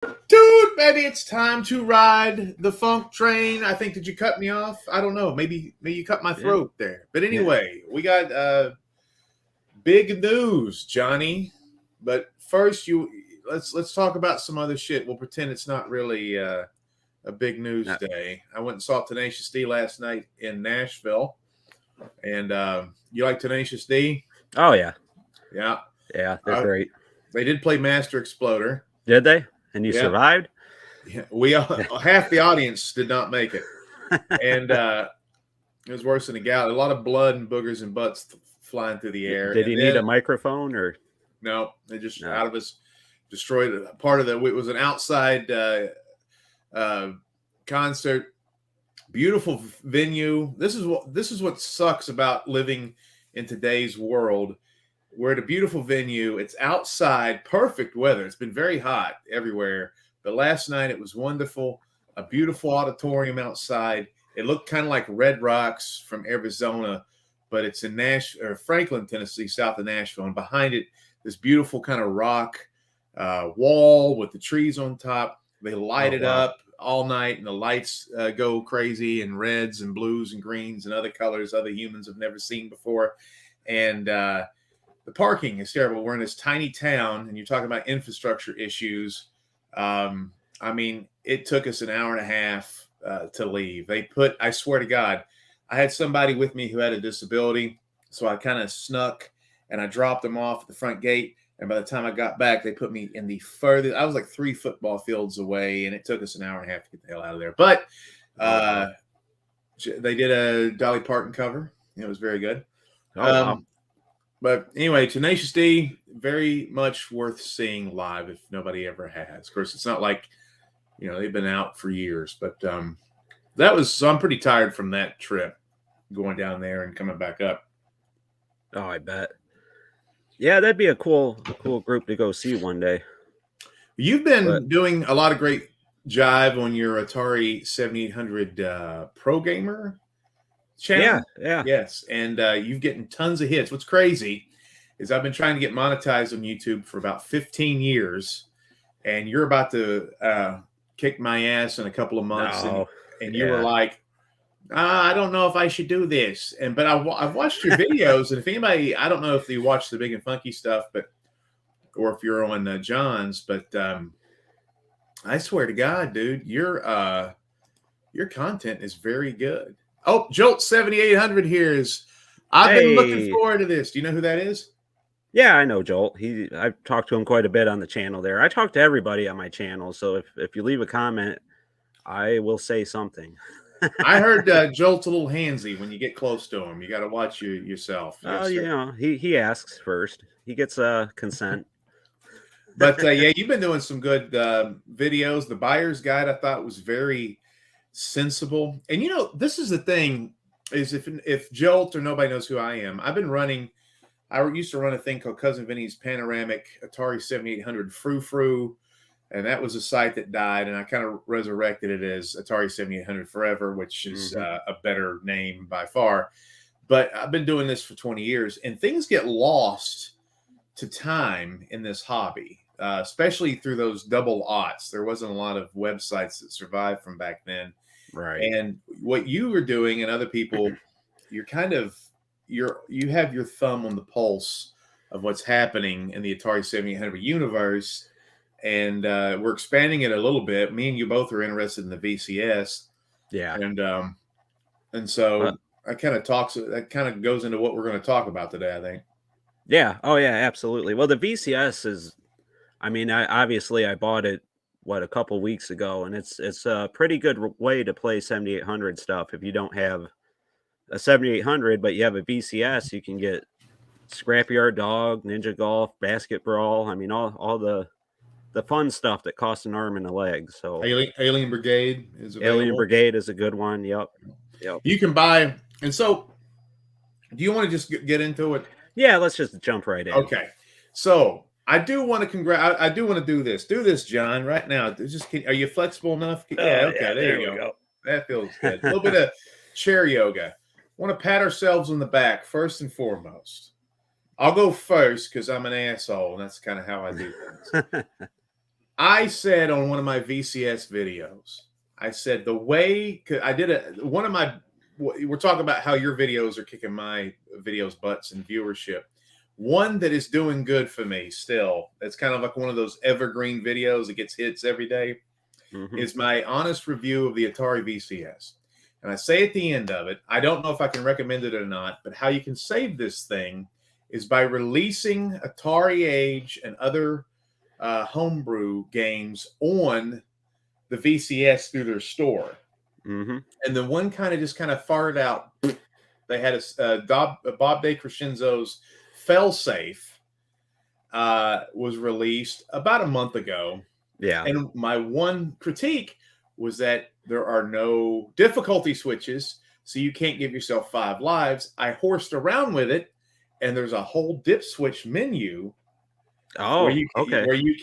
Dude, maybe it's time to ride the funk train. I think, did you cut me off? I don't know. Maybe you cut my Yeah. throat there. But Yeah. anyway, we got big news, Johnny. But first, let's talk about some other shit. We'll pretend it's not really a big news day. I went and saw Tenacious D last night in Nashville. And you like Tenacious D? Oh, yeah. Yeah. Yeah, they're great. They did play Master Exploder. Did they? And you survived? Yeah, we half the audience did not make it. And it was worse than a galley. A lot of blood and boogers and butts flying through the air. Did he need a microphone or? No, they just out of us destroyed part of the. It was an outside concert. Beautiful venue. This is what sucks about living in today's world. We're at a beautiful venue. It's outside, perfect weather. It's been very hot everywhere. But last night it was wonderful. A beautiful auditorium outside. It looked kind of like Red Rocks from Arizona, but it's in Franklin, Tennessee, south of Nashville. And behind it, this beautiful kind of rock wall with the trees on top. They light it up all night, and the lights go crazy in reds and blues and greens and other colors other humans have never seen before. And the parking is terrible. We're in this tiny town, and you're talking about infrastructure issues. I mean, it took us an hour and a half to leave. I swear to God, I had somebody with me who had a disability, so I kind of snuck and I dropped them off at the front gate. And by the time I got back, they put me in the furthest. I was like 3 football fields away, and it took us an hour and a half to get the hell out of there. But they did a Dolly Parton cover. It was very good. Wow. But anyway, Tenacious D, very much worth seeing live if nobody ever has. Of course, it's not like, they've been out for years. But so I'm pretty tired from that trip, going down there and coming back up. Oh, I bet. Yeah, that'd be a cool group to go see one day. You've been doing a lot of great jive on your Atari 7800 Pro Gamer channel. Yeah. Yes, and you've getting tons of hits. What's crazy is I've been trying to get monetized on YouTube for about 15 years, and you're about to kick my ass in a couple of months, and you were like, I don't know if I should do this. But I've watched your videos, and if anybody, I don't know if you watch the Big and Funky stuff, or if you're on John's, but I swear to God, dude, your content is very good. Oh, Jolt 7800 here I've been looking forward to this. Do you know who that is? Yeah, I know Jolt. I've talked to him quite a bit on the channel there. I talk to everybody on my channel, so if you leave a comment, I will say something. I heard Jolt's a little handsy when you get close to him. You got to watch yourself. Oh, he asks first. He gets consent. But yeah, you've been doing some good videos. The Buyer's Guide, I thought, was very sensible. And this is the thing: is if Jolt or nobody knows who I am, I used to run a thing called Cousin Vinnie's Panoramic Atari 7800 Frou, and that was a site that died, and I kind of resurrected it as Atari 7800 Forever, which is a better name by far. But I've been doing this for 20 years, and things get lost to time in this hobby, especially through those double aughts. There wasn't a lot of websites that survived from back then. Right. And what you were doing and other people, you have your thumb on the pulse of what's happening in the Atari 7800 universe. And we're expanding it a little bit. Me and you both are interested in the VCS. Yeah. And so that kind of goes into what we're going to talk about today, I think. Yeah. Oh, yeah, absolutely. Well, the VCS is, I bought it, a couple weeks ago, and it's a pretty good way to play 7800 stuff. If you don't have a 7800, but you have a VCS, you can get Scrapyard Dog, Ninja Golf, Basket Brawl. All the fun stuff that costs an arm and a leg. So Alien Brigade is available. Alien Brigade is a good one. Yep. You can buy. And so do you want to just get into it? Yeah, let's just jump right in. Okay. So I do want to I do want to do this. Do this, John, right now. Are you flexible enough? Yeah, okay, there you go. That feels good. A little bit of chair yoga. Want to pat ourselves on the back first and foremost. I'll go first because I'm an asshole, and that's kind of how I do things. I said on one of my VCS videos, I said the way I did one of my. We're talking about how your videos are kicking my videos butts and viewership. One that is doing good for me still. It's kind of like one of those evergreen videos that gets hits every day. Is my honest review of the Atari VCS. And I say at the end of it, I don't know if I can recommend it or not, but how you can save this thing is by releasing AtariAge and other homebrew games on the VCS through their store. And then one kind of farted out. They had a Bob DeCrescenzo's Failsafe was released about a month ago. Yeah. And my one critique was that there are no difficulty switches, so you can't give yourself 5 lives. I horsed around with it, and there's a whole dip switch menu where you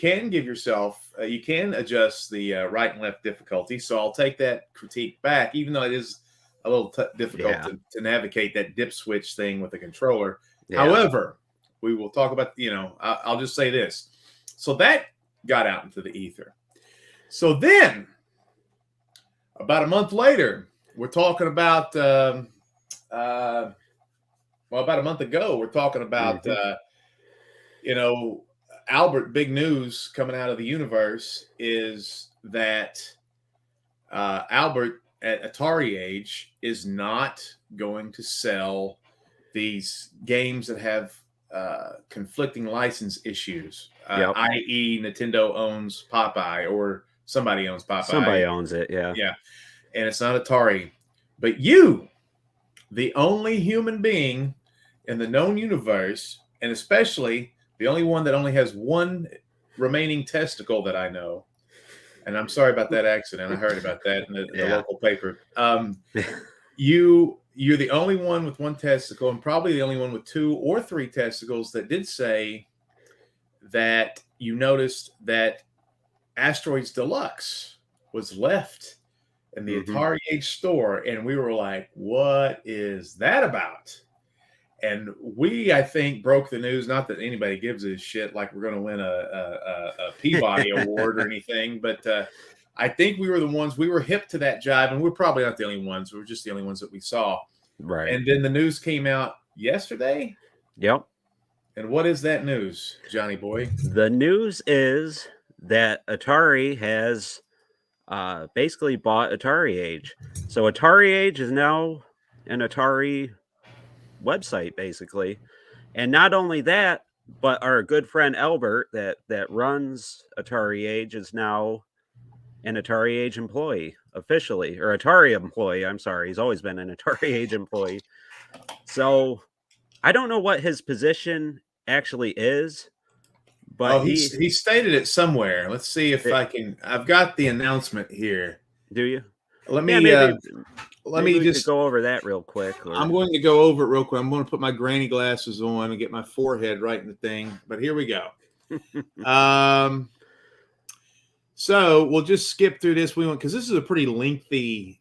can give yourself, you can adjust the right and left difficulty. So I'll take that critique back, even though it is a little difficult to navigate that dip switch thing with the controller. Yeah. However, we will talk about, I'll just say this. So that got out into the ether. So then, about a month later, we're talking about, about a month ago, we're talking about, Albert, big news coming out of the universe is that Albert at AtariAge is not going to sell these games that have conflicting license issues, i.e. Nintendo owns Popeye or somebody owns Popeye. Somebody owns it, yeah. Yeah, and it's not Atari. But you, the only human being in the known universe, and especially the only one that only has one remaining testicle that I know, and I'm sorry about that accident. I heard about that in the local paper. You're the only one with one testicle, and probably the only one with 2 or 3 testicles that did say that you noticed that Asteroids Deluxe was left in the AtariAge store, and we were like, what is that about? And we, I think, broke the news. Not that anybody gives a shit like we're going to win a Peabody Award or anything, but I think we were the ones. We were hip to that jive, and we're probably not the only ones. We were just the only ones that we saw. Right. And then the news came out yesterday. Yep. And what is that news, Johnny boy? The news is that Atari has basically bought AtariAge. So AtariAge is now an Atari website, basically. And not only that, but our good friend Albert that runs AtariAge is now an AtariAge employee officially, or Atari employee. I'm sorry. He's always been an AtariAge employee. So I don't know what his position actually is, but he stated it somewhere. Let's see if I can. I've got the announcement here. Do you? Let me just go over that real quick. I'm going to go over it real quick. I'm going to put my granny glasses on and get my forehead right in the thing. But here we go. So we'll just skip through this. Because this is a pretty lengthy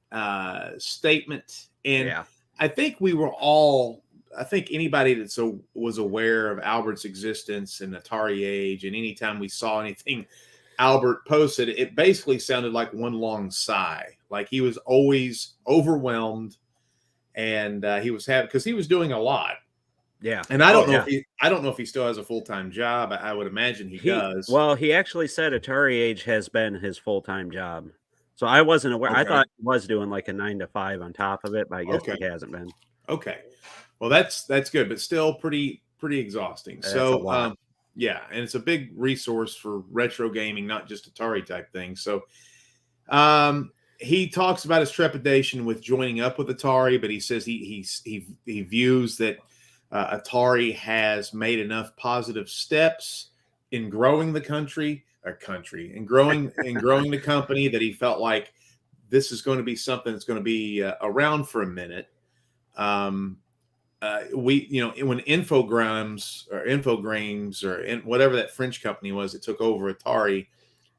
statement, and I think we were all. I think anybody that was aware of Albert's existence and AtariAge, and anytime we saw anything Albert posted, it basically sounded like one long sigh. Like he was always overwhelmed, and he was because he was doing a lot. Yeah, and I don't know if he still has a full-time job. I would imagine he does. Well, he actually said AtariAge has been his full-time job, so I wasn't aware. Okay. I thought he was doing like a 9 to 5 on top of it, but I guess he hasn't been. Okay, well that's good, but still pretty exhausting. So and it's a big resource for retro gaming, not just Atari type things. So he talks about his trepidation with joining up with Atari, but he says he views that Atari has made enough positive steps in growing the growing the company that he felt like this is going to be something that's going to be around for a minute. When Infogrames or whatever that French company was that took over Atari,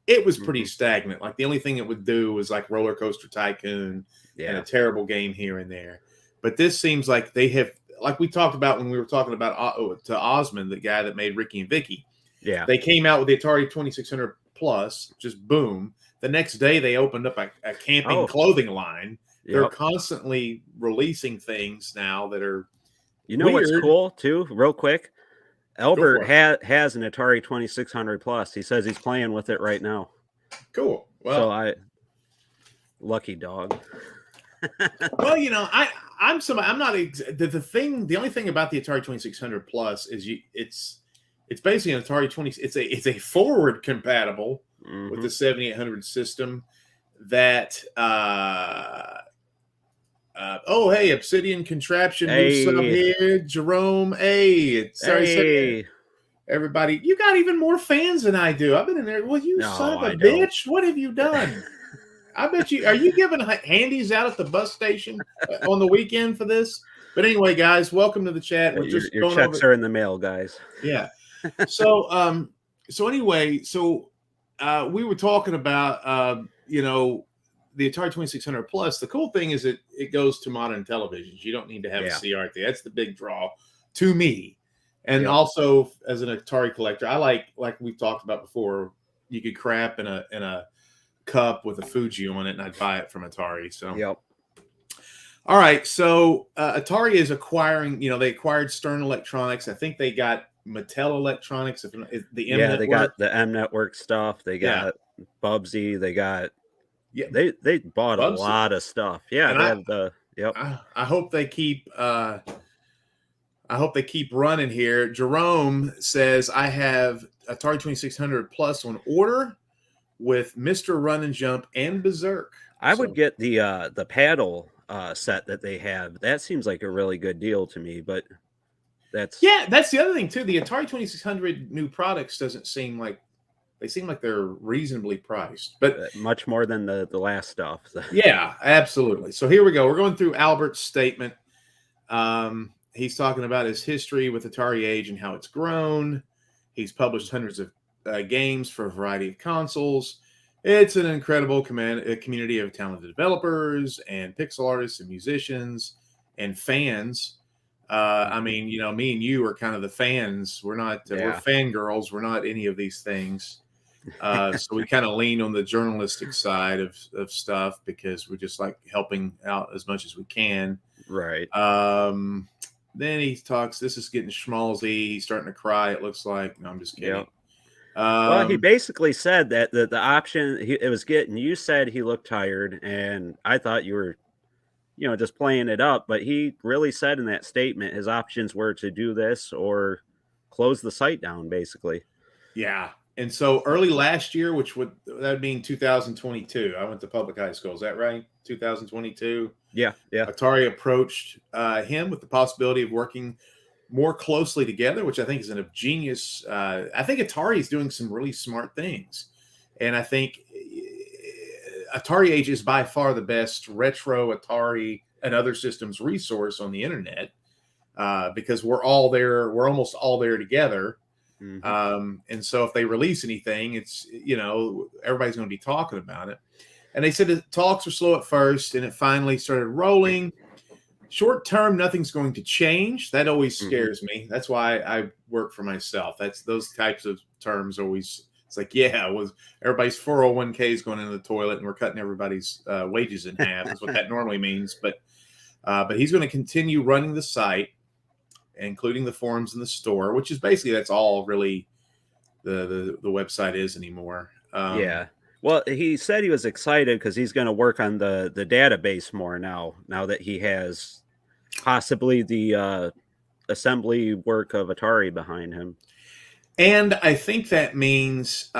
it was pretty stagnant. Like the only thing it would do was like Roller Coaster Tycoon and a terrible game here and there. But this seems like they have, like we talked about when we were talking about to Osmond, the guy that made Ricky and Vicky. Yeah, they came out with the Atari 2600 Plus, just boom. The next day, they opened up a camping clothing line. They're constantly releasing things now that are weird. What's cool, too, real quick? Albert has an Atari 2600 Plus. He says he's playing with it right now. Cool. Well, lucky dog. Well, I'm not the only thing about the Atari 2600 Plus is it's basically an Atari 20. It's a forward compatible with the 7800 system that hey, Obsidian Contraption, new sub here, Jerome. Sorry, everybody. You got even more fans than I do. I've been in there. Well, you son of a bitch. What have you done? I bet you. Are you giving handies out at the bus station on the weekend for this? But anyway, guys, welcome to the chat. We're just your checks are in the mail, guys. Yeah. So anyway, we were talking about the Atari 2600 Plus. The cool thing is it goes to modern televisions. You don't need to have a CRT. That's the big draw to me. And also, as an Atari collector, I like we've talked about before. You could crap in a cup with a Fuji on it, and I'd buy it from Atari. So, all right. So Atari is acquiring. They acquired Stern Electronics. I think they got Mattel Electronics. The M Network. They got the M Network stuff. They got Bubsy. They got. They bought Bubsy. A lot of stuff. Yeah, and they have the. Yep. I hope they keep. I hope they keep running here. Jerome says I have Atari 2600 Plus on order with Mr. Run and Jump and Berserk. I would get the paddle set that they have. That seems like a really good deal to me, but that's the other thing too. The Atari 2600 new products doesn't seem like they're reasonably priced, but much more than the last stuff. Yeah, absolutely. So here we go. We're going through Albert's statement. He's talking about his history with AtariAge and how it's grown. He's published hundreds of games for a variety of consoles. It's an incredible community of talented developers and pixel artists and musicians and fans. I mean, me and you are kind of the fans. We're not, we're fangirls. We're not any of these things. So we kind of lean on the journalistic side of stuff because we just like helping out as much as we can. Right. Then he talks, this is getting schmaltzy. He's starting to cry, it looks like. No, I'm just kidding. Yep. Well, he basically said that the option, it was getting, you said he looked tired, and I thought you were, just playing it up. But he really said in that statement his options were to do this or close the site down, basically. Yeah. And so early last year, that would mean 2022. I went to public high school. Is that right? 2022. Yeah. Atari approached him with the possibility of working more closely together, which I think is a genius. I think Atari is doing some really smart things, and I think AtariAge is by far the best retro Atari and other systems resource on the internet because we're all there. We're almost all there together. Mm-hmm. And so if they release anything, it's, everybody's going to be talking about it. And they said the talks were slow at first and it finally started rolling. Short term, nothing's going to change. That always scares me. That's why I work for myself. That's those types of terms always. It's like, everybody's 401k is going into the toilet and we're cutting everybody's wages in half. That's what that normally means. But he's going to continue running the site, including the forums in the store, which is basically that's all really the website is anymore. Well, he said he was excited because he's going to work on the database more now that he has possibly the assembly work of Atari behind him. And I think that means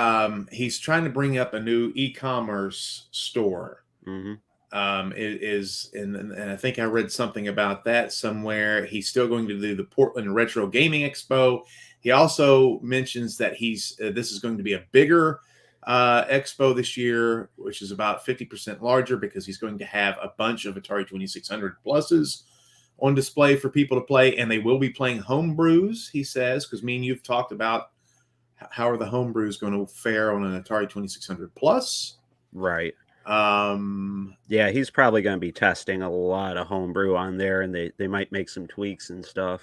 he's trying to bring up a new e-commerce store. Mm-hmm. And I think I read something about that somewhere. He's still going to do the Portland Retro Gaming Expo. He also mentions that this is going to be a bigger expo this year, which is about 50% larger because he's going to have a bunch of Atari 2600 pluses on display for people to play, and they will be playing homebrews, he says, because me and you've talked about how are the homebrews going to fare on an Atari 2600 plus. Right. He's probably going to be testing a lot of homebrew on there, and they might make some tweaks and stuff.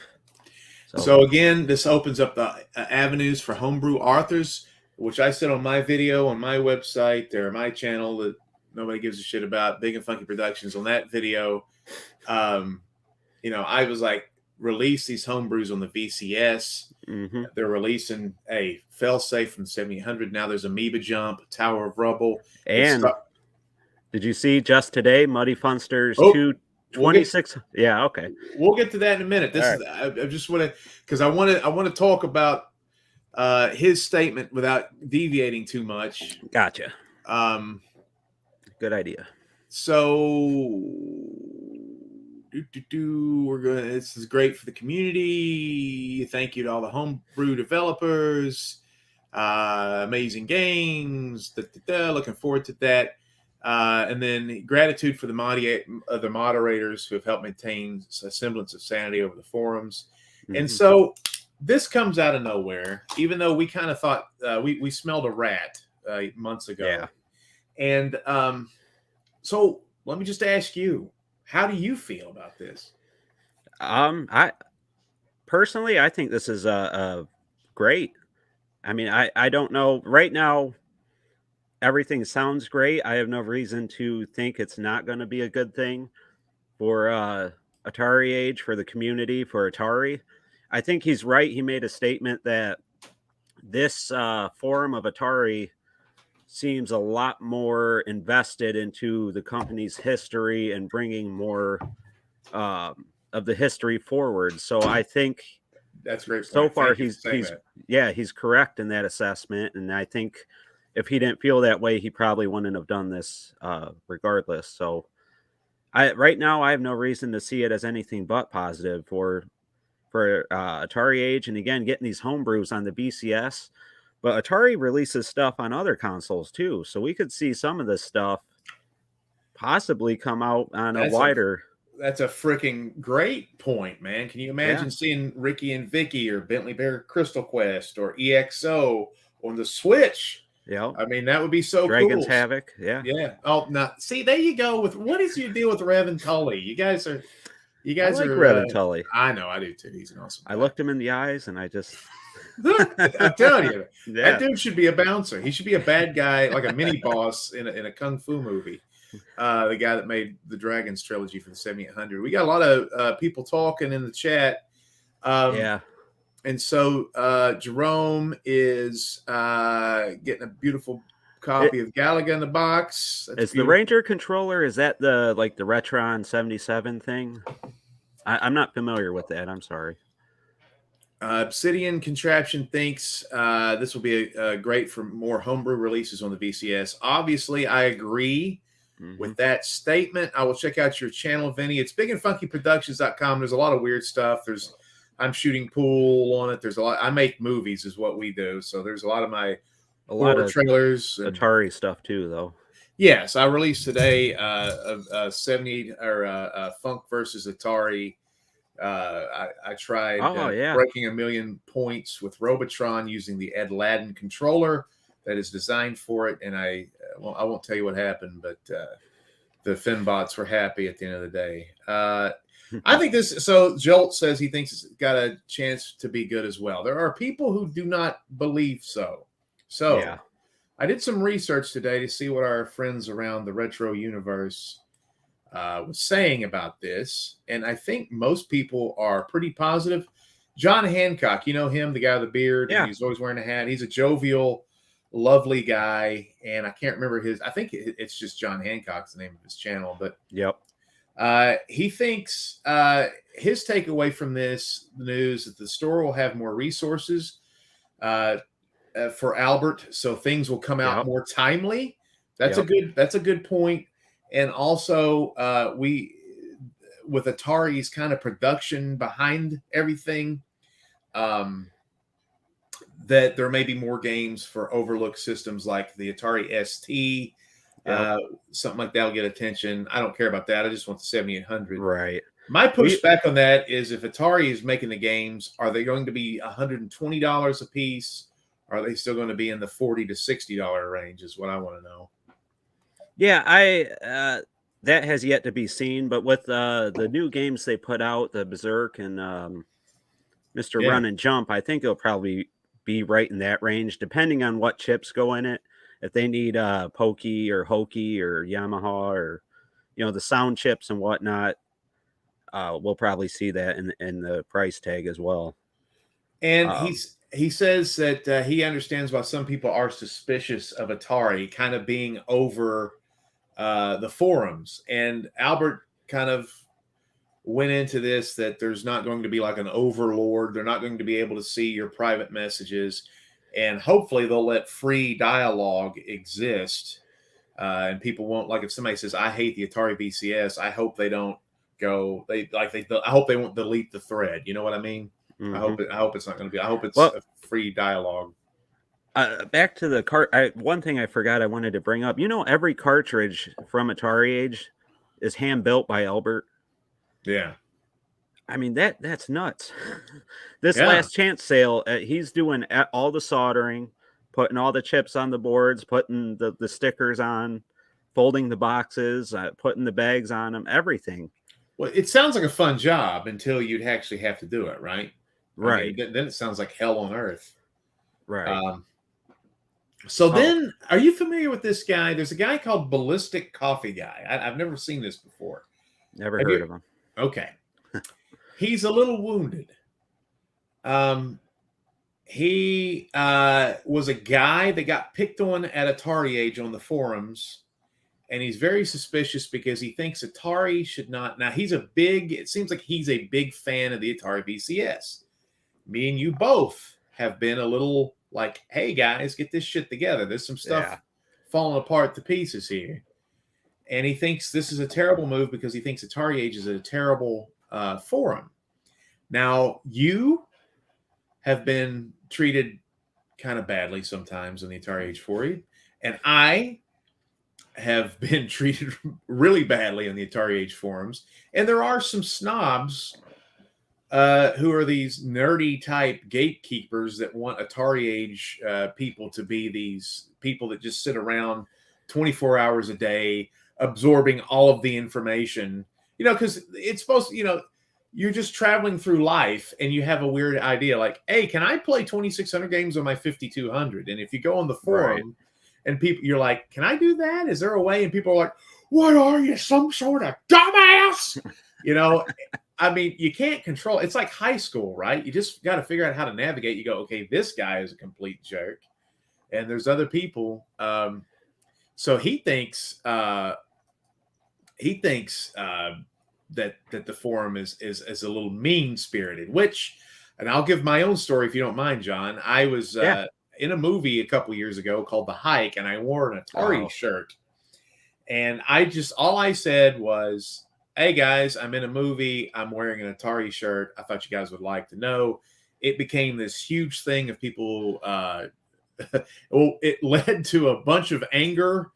So again, this opens up the avenues for homebrew authors. which I said on my video on my website or my channel that nobody gives a shit about, Big and Funky Productions. On that video, I was like, release these homebrews on the VCS. Mm-hmm. They're releasing a failsafe from 7800. Now there's Amoeba Jump, Tower of Rubble. And did you see just today Muddyfunster's 226? Yeah, okay. We'll get to that in a minute. I just want to, because I want to talk about his statement without deviating too much. Gotcha. Good idea. So we're going. This is great for the community. Thank you to all the homebrew developers. Amazing games. Looking forward to that. And then gratitude for the moderators who have helped maintain a semblance of sanity over the forums. Mm-hmm. And so this comes out of nowhere, even though we kind of thought we smelled a rat months ago. Yeah. And so let me just ask you, how do you feel about this? I personally, I think this is great. I mean, I don't know. Right now, everything sounds great. I have no reason to think it's not going to be a good thing for AtariAge, for the community, for Atari. I think he's right. He made a statement that this forum of Atari seems a lot more invested into the company's history and bringing more of the history forward. So I think that's great. So far, he's correct in that assessment. And I think if he didn't feel that way, he probably wouldn't have done this regardless. So right now, I have no reason to see it as anything but positive for AtariAge. And again, getting these homebrews on the BCS. But Atari releases stuff on other consoles too, so we could see some of this stuff possibly come out on a wider. That's a freaking great point, man. Can you imagine seeing Ricky and Vicky or Bentley Bear Crystal Quest or EXO on the Switch? Yeah, I mean that would be so Dragon's cool. Havoc, yeah. Oh, now see, there you go. With what is your deal with Rev and Tully? You guys are. I like Rev and Tully. I know, I do too. He's an awesome guy. I looked him in the eyes, and I just. I'm telling you, that dude should be a bouncer. He should be a bad guy, like a mini boss in a kung fu movie. The guy that made the Dragons trilogy for the 7800. We got a lot of people talking in the chat. And so Jerome is getting a beautiful copy of Galaga in the box. Is the Ranger controller? Is that the Retron 77 thing? I'm not familiar with that. I'm sorry. Obsidian Contraption thinks this will be great for more homebrew releases on the VCS. Obviously, I agree with that statement. I will check out your channel, Vinnie. It's bigandfunkyproductions.com. There's a lot of weird stuff. I'm shooting pool on it. There's a lot. I make movies is what we do. So there's a lot of my trailers. Atari stuff too, though. Yes, I released today a 70 or Funk versus Atari. I tried breaking 1 million points with Robotron using the Ed Ladin controller that is designed for it, and I won't tell you what happened, but the Finbots were happy at the end of the day. I think this. So Jolt says he thinks it's got a chance to be good as well. There are people who do not believe so. So I did some research today to see what our friends around the retro universe was saying about this, and I think most people are pretty positive. John Hancock, you know him, the guy with the beard, and he's always wearing a hat. He's a jovial, lovely guy, and I can't remember I think it's just John Hancock's the name of his channel, but he thinks his takeaway from this news that the store will have more resources for Albert, so things will come out more timely. That's a good point. And also, with Atari's kind of production behind everything, that there may be more games for overlooked systems like the Atari ST. Something like that will get attention. I don't care about that. I just want the 7800. Right. My pushback on that is if Atari is making the games, are they going to be $120 a piece? Or are they still going to be in the $40 to $60 range is what I want to know. Yeah, that has yet to be seen, but with the new games they put out, the Berserk and Mr. Run and Jump, I think it'll probably be right in that range, depending on what chips go in it. If they need Pokey or Hokey or Yamaha or the sound chips and whatnot, we'll probably see that in the price tag as well. And he says that he understands why some people are suspicious of Atari kind of being over the forums. And Albert kind of went into this, that there's not going to be like an overlord. They're not going to be able to see your private messages. And hopefully they'll let free dialogue exist. And people won't, like if somebody says, I hate the Atari VCS, I hope they don't go, I hope they won't delete the thread. You know what I mean? Mm-hmm. I hope it's not going to be, I hope it's a free dialogue. Back to the one thing I forgot I wanted to bring up. Every cartridge from AtariAge is hand built by Albert. Yeah. I mean, that's nuts. This last chance sale, he's doing all the soldering, putting all the chips on the boards, putting the stickers on, folding the boxes, putting the bags on them, everything. Well, it sounds like a fun job until you'd actually have to do it, right? Right. I mean, then it sounds like hell on earth. Right. Then, are you familiar with this guy? There's a guy called Ballistic Coffee Guy. I've never seen this before. Never heard of him. Okay. He's a little wounded. He was a guy that got picked on at AtariAge on the forums, and he's very suspicious because he thinks Atari should not. Now, it seems like he's a big fan of the Atari VCS. Me and you both have been a little like, hey, guys, get this shit together. There's some stuff falling apart to pieces here. And he thinks this is a terrible move because he thinks AtariAge is a terrible forum. Now, you have been treated kind of badly sometimes in the AtariAge forum, and I have been treated really badly in the AtariAge forums. And there are some snobs who are these nerdy type gatekeepers that want AtariAge people to be these people that just sit around 24 hours a day absorbing all of the information, because it's supposed to, you're just traveling through life and you have a weird idea like, hey, can I play 2,600 games on my 5,200? And if you go on the forum and you're like, can I do that? Is there a way? And people are like, what are you, some sort of dumbass? I mean, you can't control. It's like high school, right? You just got to figure out how to navigate. You go, okay, this guy is a complete jerk. And there's other people. So he thinks that the forum is a little mean-spirited, and I'll give my own story if you don't mind, John. I was in a movie a couple years ago called The Hike, and I wore an Atari shirt. And all I said was, hey guys, I'm in a movie. I'm wearing an Atari shirt. I thought you guys would like to know. It became this huge thing of people. Well, it led to a bunch of anger,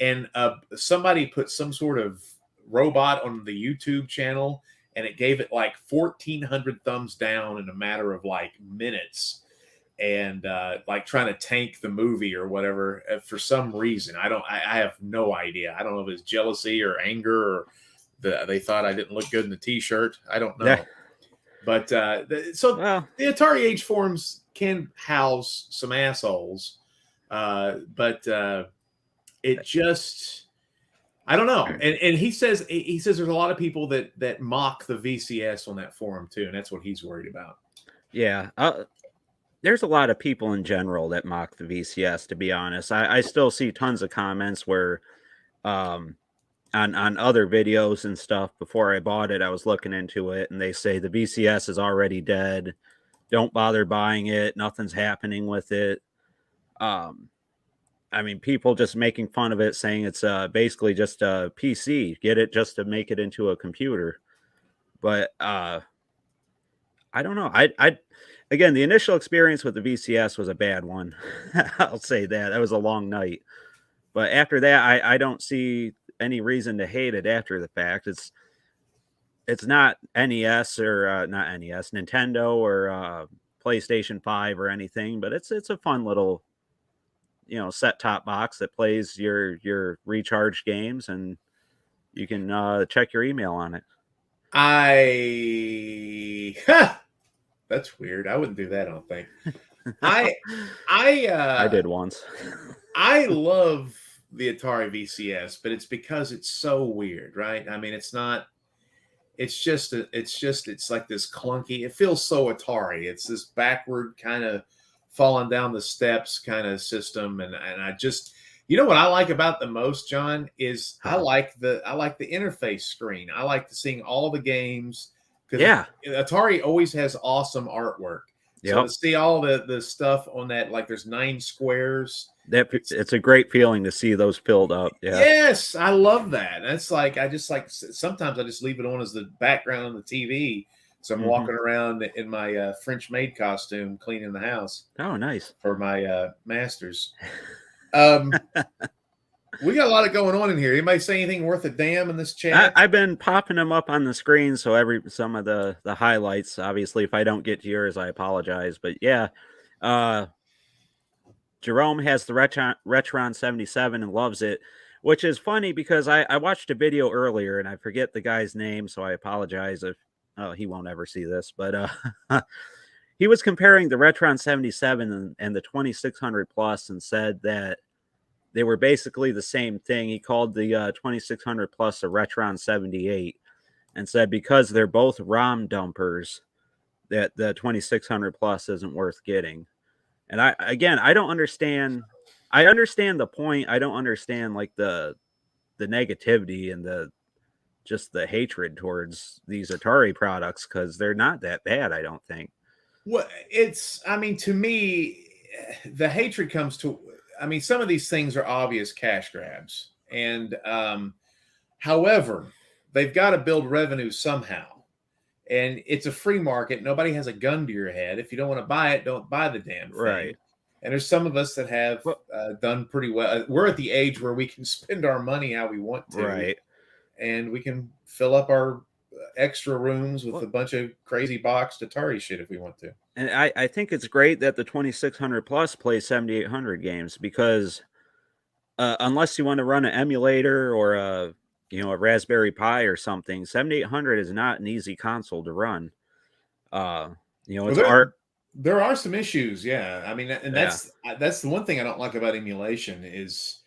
and somebody put some sort of robot on the YouTube channel, and it gave it like 1,400 thumbs down in a matter of like minutes, and like trying to tank the movie or whatever for some reason. I have no idea. I don't know if it's jealousy or anger or they thought I didn't look good in the t-shirt. I don't know. Yeah. But the AtariAge forums can house some assholes, but it just, I don't know. And he says there's a lot of people that mock the VCS on that forum too, and that's what he's worried about. Yeah, there's a lot of people in general that mock the VCS. To be honest, I still see tons of comments where, on other videos and stuff. Before I bought it, I was looking into it, and they say the VCS is already dead. Don't bother buying it. Nothing's happening with it. I mean, people just making fun of it, saying it's basically just a PC. Get it just to make it into a computer. But I don't know. Again, the initial experience with the VCS was a bad one. I'll say that. That was a long night. But after that, I don't see any reason to hate it after the fact. It's not NES or not NES, Nintendo or PlayStation 5 or anything, but it's a fun little set top box that plays your recharge games, and you can check your email on it. That's weird. I wouldn't do that, I don't think. I I did once. I love the Atari VCS, but it's because it's so weird, right? I mean, it's not. It's like this clunky. It feels so Atari. It's this backward kind of falling down the steps kind of system, and I just, you know what I like about the most, John, is Huh. I like the interface screen. I like seeing all the games because Yeah. Atari always has awesome artwork. So to Yep. see all the stuff on that, like there's 9 squares. It's a great feeling to see those filled up. Yeah. Yes, I love that. That's like I just like sometimes I just leave it on as the background on the TV. So I'm Hmm. walking around in my French maid costume, cleaning the house Oh, nice. for my masters. Um, we got a lot of going on in here. Anybody say anything worth a damn in this chat? I've been popping them up on the screen, so some of the highlights. Obviously, if I don't get to yours, I apologize. But yeah, uh, Jerome has the Retron 77 and loves it, which is funny because I watched a video earlier and I forget the guy's name, so I apologize if he won't ever see this. But he was comparing the Retron 77 and the 2600 Plus and said that they were basically the same thing. He called the 2600 Plus a Retron 78 and said because they're both ROM dumpers, that the 2600 Plus isn't worth getting. And I don't understand. I understand the point. I don't understand like the negativity and the just the hatred towards these Atari products because they're not that bad. I don't think. Well, I mean, to me, the hatred comes to, I mean, some of these things are obvious cash grabs. And however, they've got to build revenue somehow. And it's a free market. Nobody has a gun to your head. If you don't want to buy it, don't buy the damn thing. Right. And there's some of us that have Well, done pretty well. We're at the age where we can spend our money how we want to. right. And we can fill up our extra rooms with Well, a bunch of crazy boxed Atari shit if we want to. and I think it's great that the 2600 Plus plays 7800 games because unless you want to run an emulator or a Raspberry Pi or something, 7800 is not an easy console to run. It's Well, art. there are some issues, yeah. I mean, and Yeah. that's the one thing I don't like about emulation is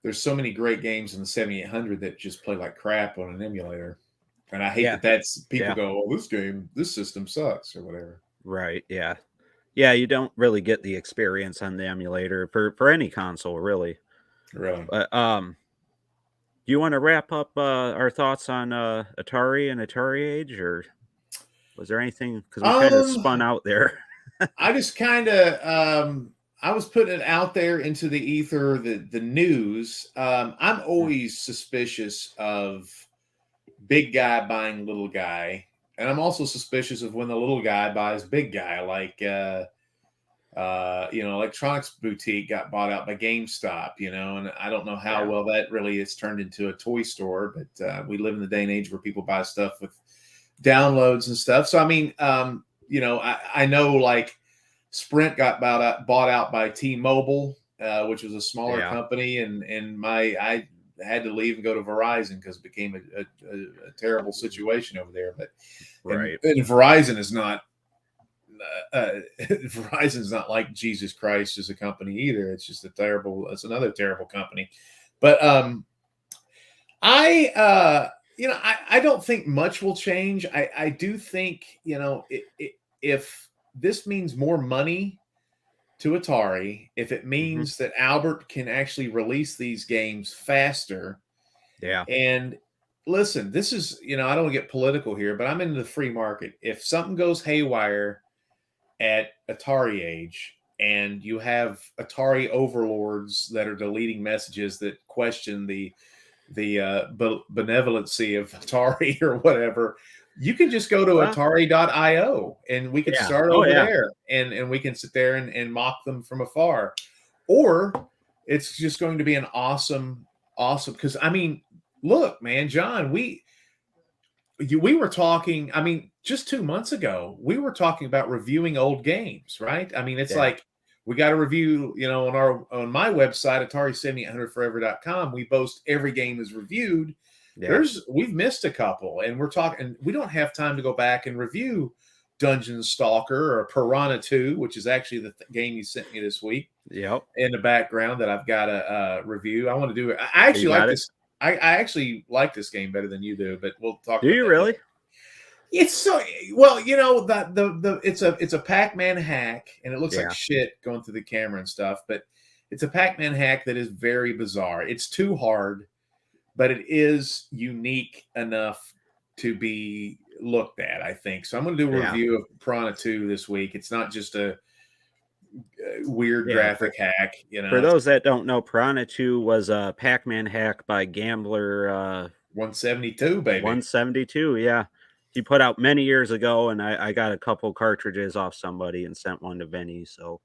there's so many great games in the 7800 that just play like crap on an emulator, and I hate Yeah. that. That's people Yeah. go, "Oh, this system sucks" or whatever. Right. Yeah. Yeah. You don't really get the experience on the emulator for any console, really. Really, But do you want to wrap up our thoughts on Atari and AtariAge, or was there anything? Because we kind of um, spun out there. I just kind of I was putting it out there into the ether, the news. I'm always suspicious of big guy buying little guy, and I'm also suspicious of when the little guy buys big guy, like electronics boutique got bought out by GameStop, and I don't know how well that really has turned into a toy store, but we live in the day and age where people buy stuff with downloads and stuff. So I mean, I know like Sprint got bought out by T-Mobile, which was a smaller company, and I had to leave and go to Verizon because it became a terrible situation over there. But Right. and Verizon is not Verizon's not like Jesus Christ as a company either. It's just it's another terrible company. But I don't think much will change. I do think, if this means more money to Atari, if it means that Albert can actually release these games faster. Yeah. And listen, this is, I don't want to get political here, but I'm in the free market. If something goes haywire at AtariAge and you have Atari overlords that are deleting messages that question the benevolency of Atari or whatever, you can just go to Atari.io and we can start over there and we can sit there and mock them from afar. Or it's just going to be an awesome, because I mean, look, man, John, we were talking, I mean, just 2 months ago, we were talking about reviewing old games, right? I mean, it's like we got to review, on my website, Atari7800forever.com, we boast every game is reviewed. We've missed a couple, and we're talking, we don't have time to go back and review Dungeon Stalker or Piranha 2, which is actually the game you sent me this week. Yep. In the background that I've got a review. I want to do it. I actually like this. I actually like this game better than you do, but we'll talk. Do you really? Later. It's so well, you know, it's a Pac-Man hack, and it looks like shit going through the camera and stuff, but it's a Pac-Man hack that is very bizarre. It's too hard, but it is unique enough to be looked at, I think. So I'm going to do a review of Piranha 2 this week. It's not just a weird graphic hack, you know. For those that don't know, Piranha 2 was a Pac-Man hack by Gambler 172, baby. 172, yeah. He put out many years ago, and I got a couple cartridges off somebody and sent one to Vinnie. So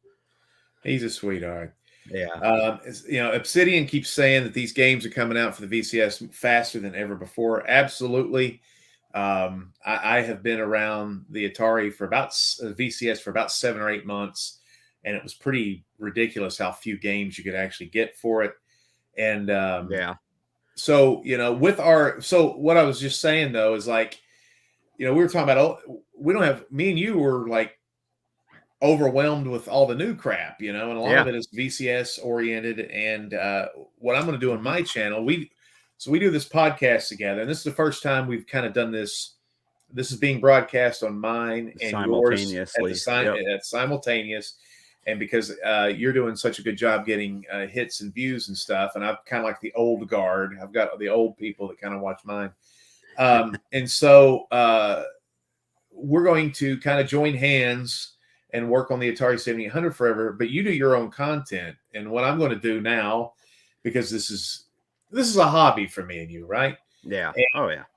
he's a sweetheart. Yeah. You know, Obsidian keeps saying that these games are coming out for the VCS faster than ever before. Absolutely. I have been around the Atari for about VCS for about 7 or 8 months, and it was pretty ridiculous how few games you could actually get for it. And so, you know, what I was just saying though is like, you know, we were talking about, me and you were like overwhelmed with all the new crap, you know, and a lot of it is VCS oriented. And what I'm going to do on my channel, we do this podcast together, and this is the first time we've kind of done this. This is being broadcast on mine and yours at simultaneous. And because you're doing such a good job getting hits and views and stuff, and I'm kind of like the old guard. I've got the old people that kind of watch mine. And so we're going to kind of join hands and work on the Atari 7800 forever, but you do your own content. And what I'm going to do now, because this is a hobby for me and you, right? Yeah.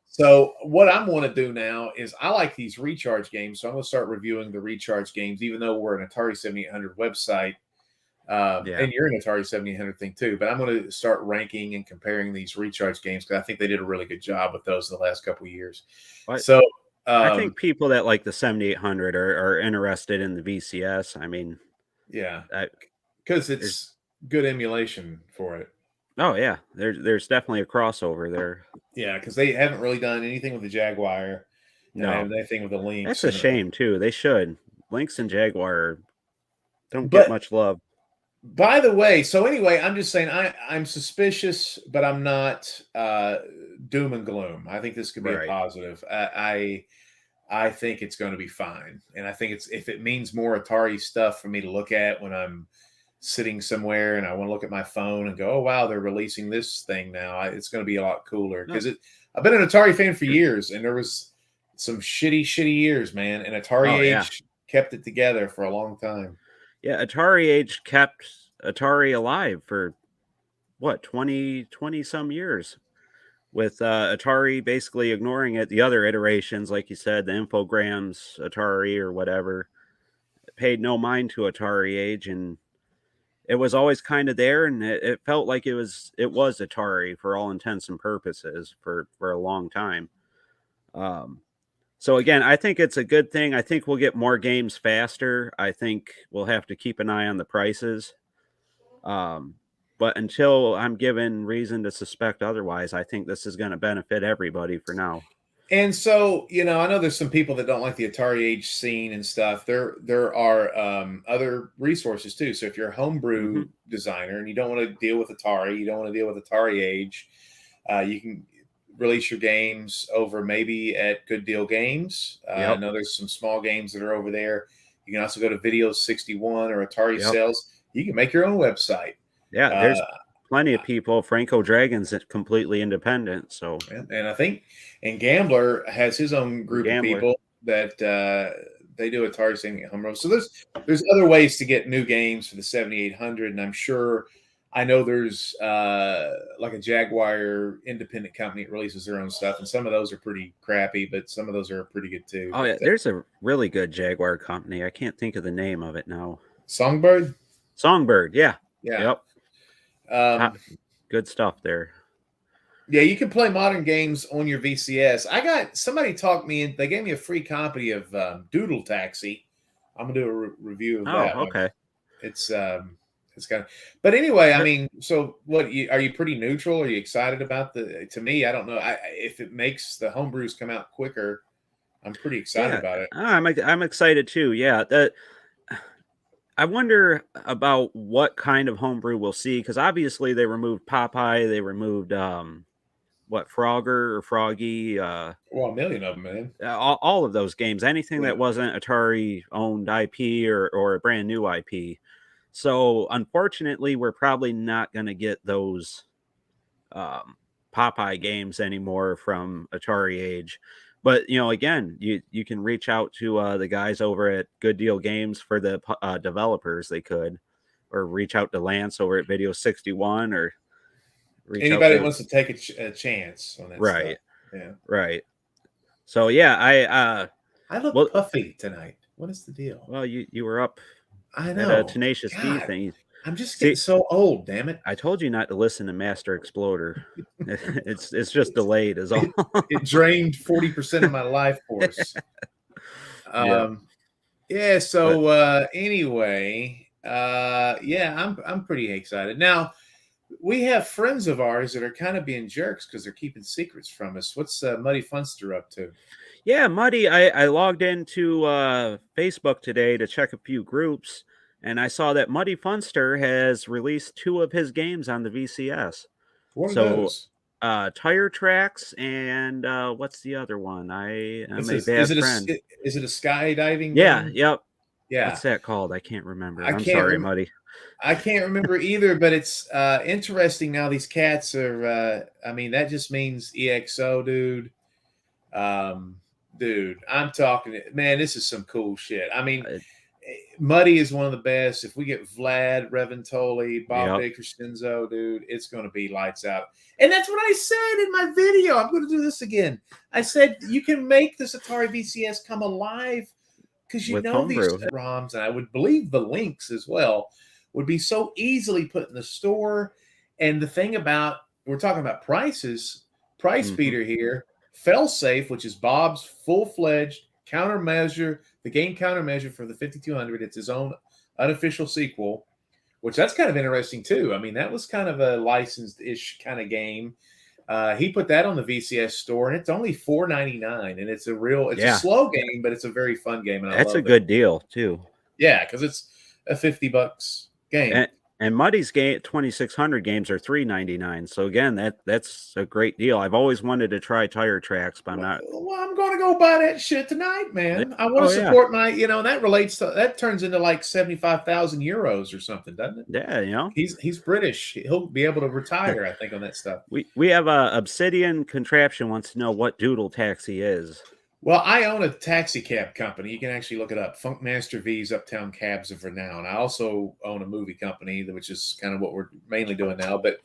So what I'm going to do now is I like these recharge games. So I'm going to start reviewing the recharge games, even though we're an Atari 7800 website. And you're an Atari 7800 thing too, but I'm going to start ranking and comparing these recharge games because I think they did a really good job with those in the last couple of years. So I think people that like the 7800 are interested in the VCS. I mean, because it's good emulation for it. Oh yeah, there's definitely a crossover there. Yeah, because they haven't really done anything with the Jaguar. No, anything with the Lynx. That's a shame too. They should. Lynx and Jaguar don't get much love. By the way, so anyway, I'm just saying I'm suspicious, but I'm not doom and gloom. I think this could be a positive. I think it's going to be fine, and I think if it means more Atari stuff for me to look at when I'm sitting somewhere and I want to look at my phone and go, oh wow, they're releasing this thing now. It's going to be a lot cooler because I've been an Atari fan for years, and there was some shitty years, man. And AtariAge kept it together for a long time. Yeah, AtariAge kept Atari alive for what 20 some years, with Atari basically ignoring it. The other iterations, like you said, the Infograms, Atari or whatever, paid no mind to AtariAge, and it was always kind of there, and it felt like it was Atari for all intents and purposes for a long time. So again, I think it's a good thing. I think we'll get more games faster. I think we'll have to keep an eye on the prices. But until I'm given reason to suspect otherwise, I think this is going to benefit everybody for now. And so, you know, I know there's some people that don't like the AtariAge scene and stuff. There are other resources too. So if you're a homebrew designer and you don't want to deal with Atari, you don't want to deal with AtariAge, you can release your games over maybe at Good Deal Games. I know there's some small games that are over there. You can also go to Video 61 or Atari Sales. You can make your own website. Yeah, there's plenty of people. Franco Dragon's completely independent. So, and I think, and Gambler has his own group of people that they do Atari 7800. So there's other ways to get new games for the 7800, and I'm sure. I know there's like a Jaguar independent company that releases their own stuff, and some of those are pretty crappy, but some of those are pretty good too. Oh, yeah. There's a really good Jaguar company. I can't think of the name of it now. Songbird? Songbird, yeah. Yep. Good stuff there. Yeah, you can play modern games on your VCS. Somebody talked me in, they gave me a free copy of Doodle Taxi. I'm going to do a review of that. Oh, okay. It's kind of, but anyway, I mean, so what are you pretty neutral? Are you excited about to me, I don't know. If it makes the homebrews come out quicker, I'm pretty excited about it. I'm excited too. Yeah, I wonder about what kind of homebrew we'll see, because obviously they removed Popeye, they removed Frogger or Froggy, Well, a million of them, man. all of those games, anything Yeah. that wasn't Atari owned IP or a brand new IP. So unfortunately, we're probably not going to get those Popeye games anymore from AtariAge. But again, you can reach out to the guys over at Good Deal Games for the developers. They could, or reach out to Lance over at Video 61, or reach out Anybody to that wants to take a chance on that stuff. right, Yeah. right. So yeah, I look puffy tonight. What is the deal? well, you were up I at know. a Tenacious D thing. I'm just getting so old, damn it. I told you not to listen to Master Exploder. It's just delayed is all. It drained 40% of my life force. Yeah. So anyway, yeah, I'm pretty excited. Now, we have friends of ours that are kind of being jerks because they're keeping secrets from us. What's Muddyfunster up to? Yeah, Muddy, I logged into Facebook today to check a few groups, and I saw that Muddyfunster has released 2 of his games on the VCS. What are So, those? Tire Tracks and what's the other one? I am a bad friend. Is it a skydiving Yeah, game? yep. Yeah. What's that called? I can't remember. I'm sorry, Muddy. I can't remember either, but it's interesting now. These cats are, I mean, that just means EXO, dude. Dude, I'm talking, man, this is some cool shit. I mean, Muddy is one of the best. If we get Vlad, Reventoli, Bob Baker-Stinzo, dude, it's going to be lights out. And that's what I said in my video. I'm going to do this again. I said, you can make this Atari VCS come alive because you know these ROMs, and I would believe the links as well, would be so easily put in the store. And the thing about, we're talking about prices, price beater here, Failsafe, which is Bob's full-fledged countermeasure, the game countermeasure for the 5200. It's his own unofficial sequel, which that's kind of interesting too. I mean, that was kind of a licensed-ish kind of game. He put that on the VCS store, and it's only $4.99, and it's a slow game, but it's a very fun game, and that's a good deal too. Yeah, because it's a $50 game. And Muddy's game 2600 games are $3.99. So again, that's a great deal. I've always wanted to try Tire Tracks, but I'm not. Well, I'm going to go buy that shit tonight, man. I want to support my, that turns into like 75,000 euros or something, doesn't it? Yeah, he's British. He'll be able to retire, I think, on that stuff. We have a Obsidian Contraption wants to know what Doodle Taxi is. Well, I own a taxi cab company. You can actually look it up. Funkmaster V's Uptown Cabs of Renown. I also own a movie company, which is kind of what we're mainly doing now. But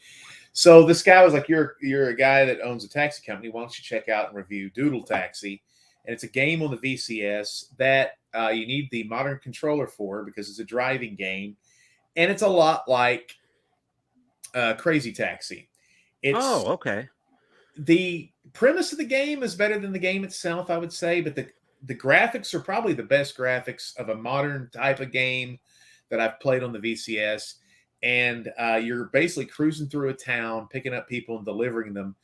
so this guy was like, you're a guy that owns a taxi company. Why don't you check out and review Doodle Taxi? And it's a game on the VCS that you need the modern controller for because it's a driving game. And it's a lot like Crazy Taxi. Okay. The premise of the game is better than the game itself, I would say, but the graphics are probably the best graphics of a modern type of game that I've played on the VCS. And you're basically cruising through a town, picking up people and delivering them.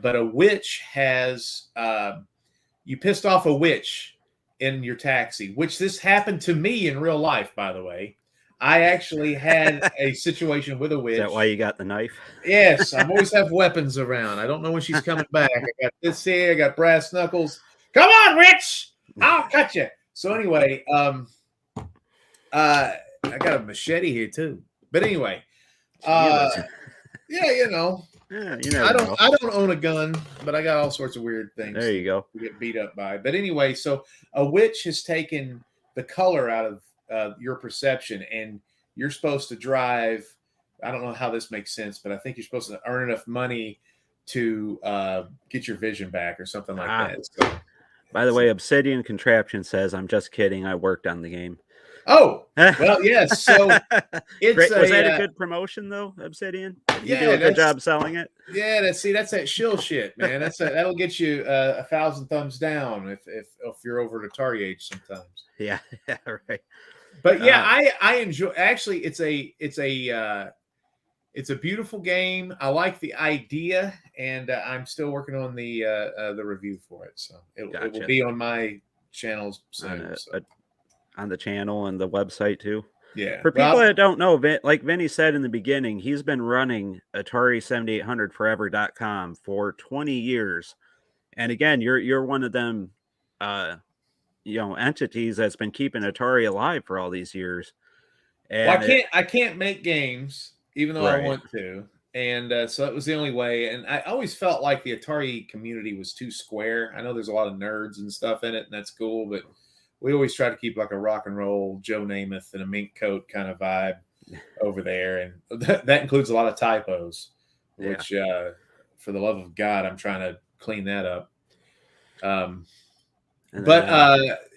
But a witch has you pissed off a witch in your taxi, which this happened to me in real life, by the way. I actually had a situation with a witch. Is that why you got the knife? Yes, I always have weapons around. I don't know when she's coming back. I got this here. I got brass knuckles. Come on, witch! I'll cut you. So anyway, I got a machete here too. But anyway, yeah, I don't own a gun, but I got all sorts of weird things. There you go. To get beat up by. But anyway, so a witch has taken the color out of your perception, and you're supposed to drive. I don't know how this makes sense, but I think you're supposed to earn enough money to get your vision back or something like that. So, by the way, Obsidian Contraption says, "I'm just kidding. I worked on the game." Oh, well, yes. So was that a good promotion though, Obsidian? You do a good job selling it. Yeah, that's that shill shit, man. That'll get you 1,000 thumbs down if you're over at AtariAge sometimes. Yeah, right. But yeah, I enjoy. Actually, it's It's a beautiful game. I like the idea, and I'm still working on the review for it. So it will be on my channels soon. On the channel and the website too. Yeah. For people that don't know, like Vinnie said in the beginning, he's been running Atari7800forever.com for 20 years. And again, you're one of them entities that's been keeping Atari alive for all these years. And I can't make games even though I want to. And so that was the only way. And I always felt like the Atari community was too square. I know there's a lot of nerds and stuff in it, and that's cool, but we always try to keep like a rock and roll Joe Namath and a mink coat kind of vibe over there. And that includes a lot of typos, which for the love of God, I'm trying to clean that up.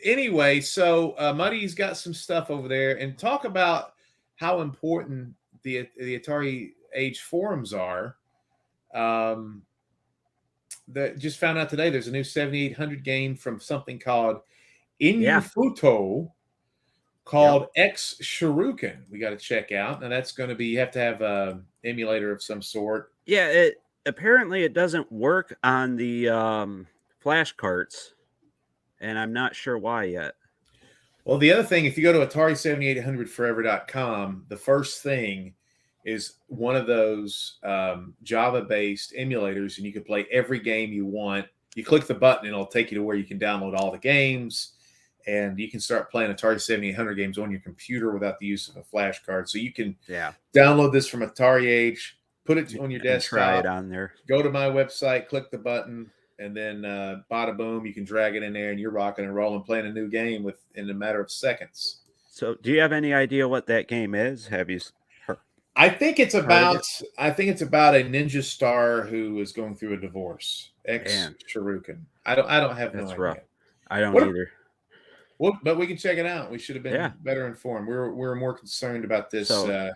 Anyway, so Muddy's got some stuff over there, and talk about how important the AtariAge forums are. That just found out today there's a new 7800 game from something called Inufuto called Xshuriken. We got to check out. Now that's going to be, you have to have a emulator of some sort. Yeah, apparently it doesn't work on the flash carts, and I'm not sure why yet. Well, the other thing, if you go to AtariSeventy800forever.com, the first thing is one of those Java-based emulators, and you can play every game you want. You click the button, and it'll take you to where you can download all the games, and you can start playing Atari 7800 games on your computer without the use of a flash card. So you can download this from AtariAge, put it on your desktop, try it on there. Go to my website, click the button, and then bada boom, you can drag it in there, and you're rocking and rolling, playing a new game in a matter of seconds. So, do you have any idea what that game is? Have you? I think it's about a ninja star who is going through a divorce. Xshuriken. I don't have no idea. Rough. I don't either. Well, but we can check it out. We should have been better informed. We're more concerned about this the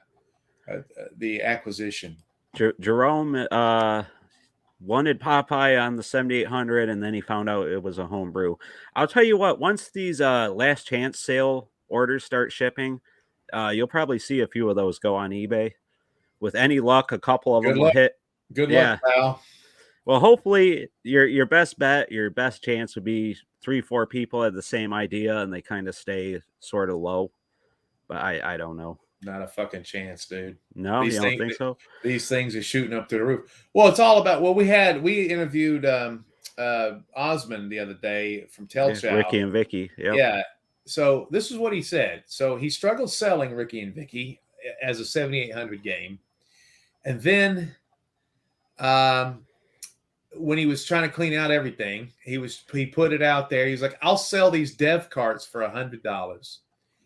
acquisition. Jerome wanted Popeye on the 7800, and then he found out it was a homebrew. I'll tell you what, once these last chance sale orders start shipping, you'll probably see a few of those go on eBay. With any luck, a couple of them will hit. Good luck, pal. Well, hopefully your best bet, your best chance would be 3-4 people had the same idea and they kind of stay sort of low. But I don't know. Not a fucking chance, dude. No, you don't think so? These things are shooting up to the roof. Well, it's all about. Well, we interviewed Osmond the other day from Tellchow. Ricky and Vicky. Yep. Yeah. So this is what he said. So he struggled selling Ricky and Vicky as a 7800 game, and then when he was trying to clean out everything, he put it out there. He's like, "I'll sell these dev carts for $100."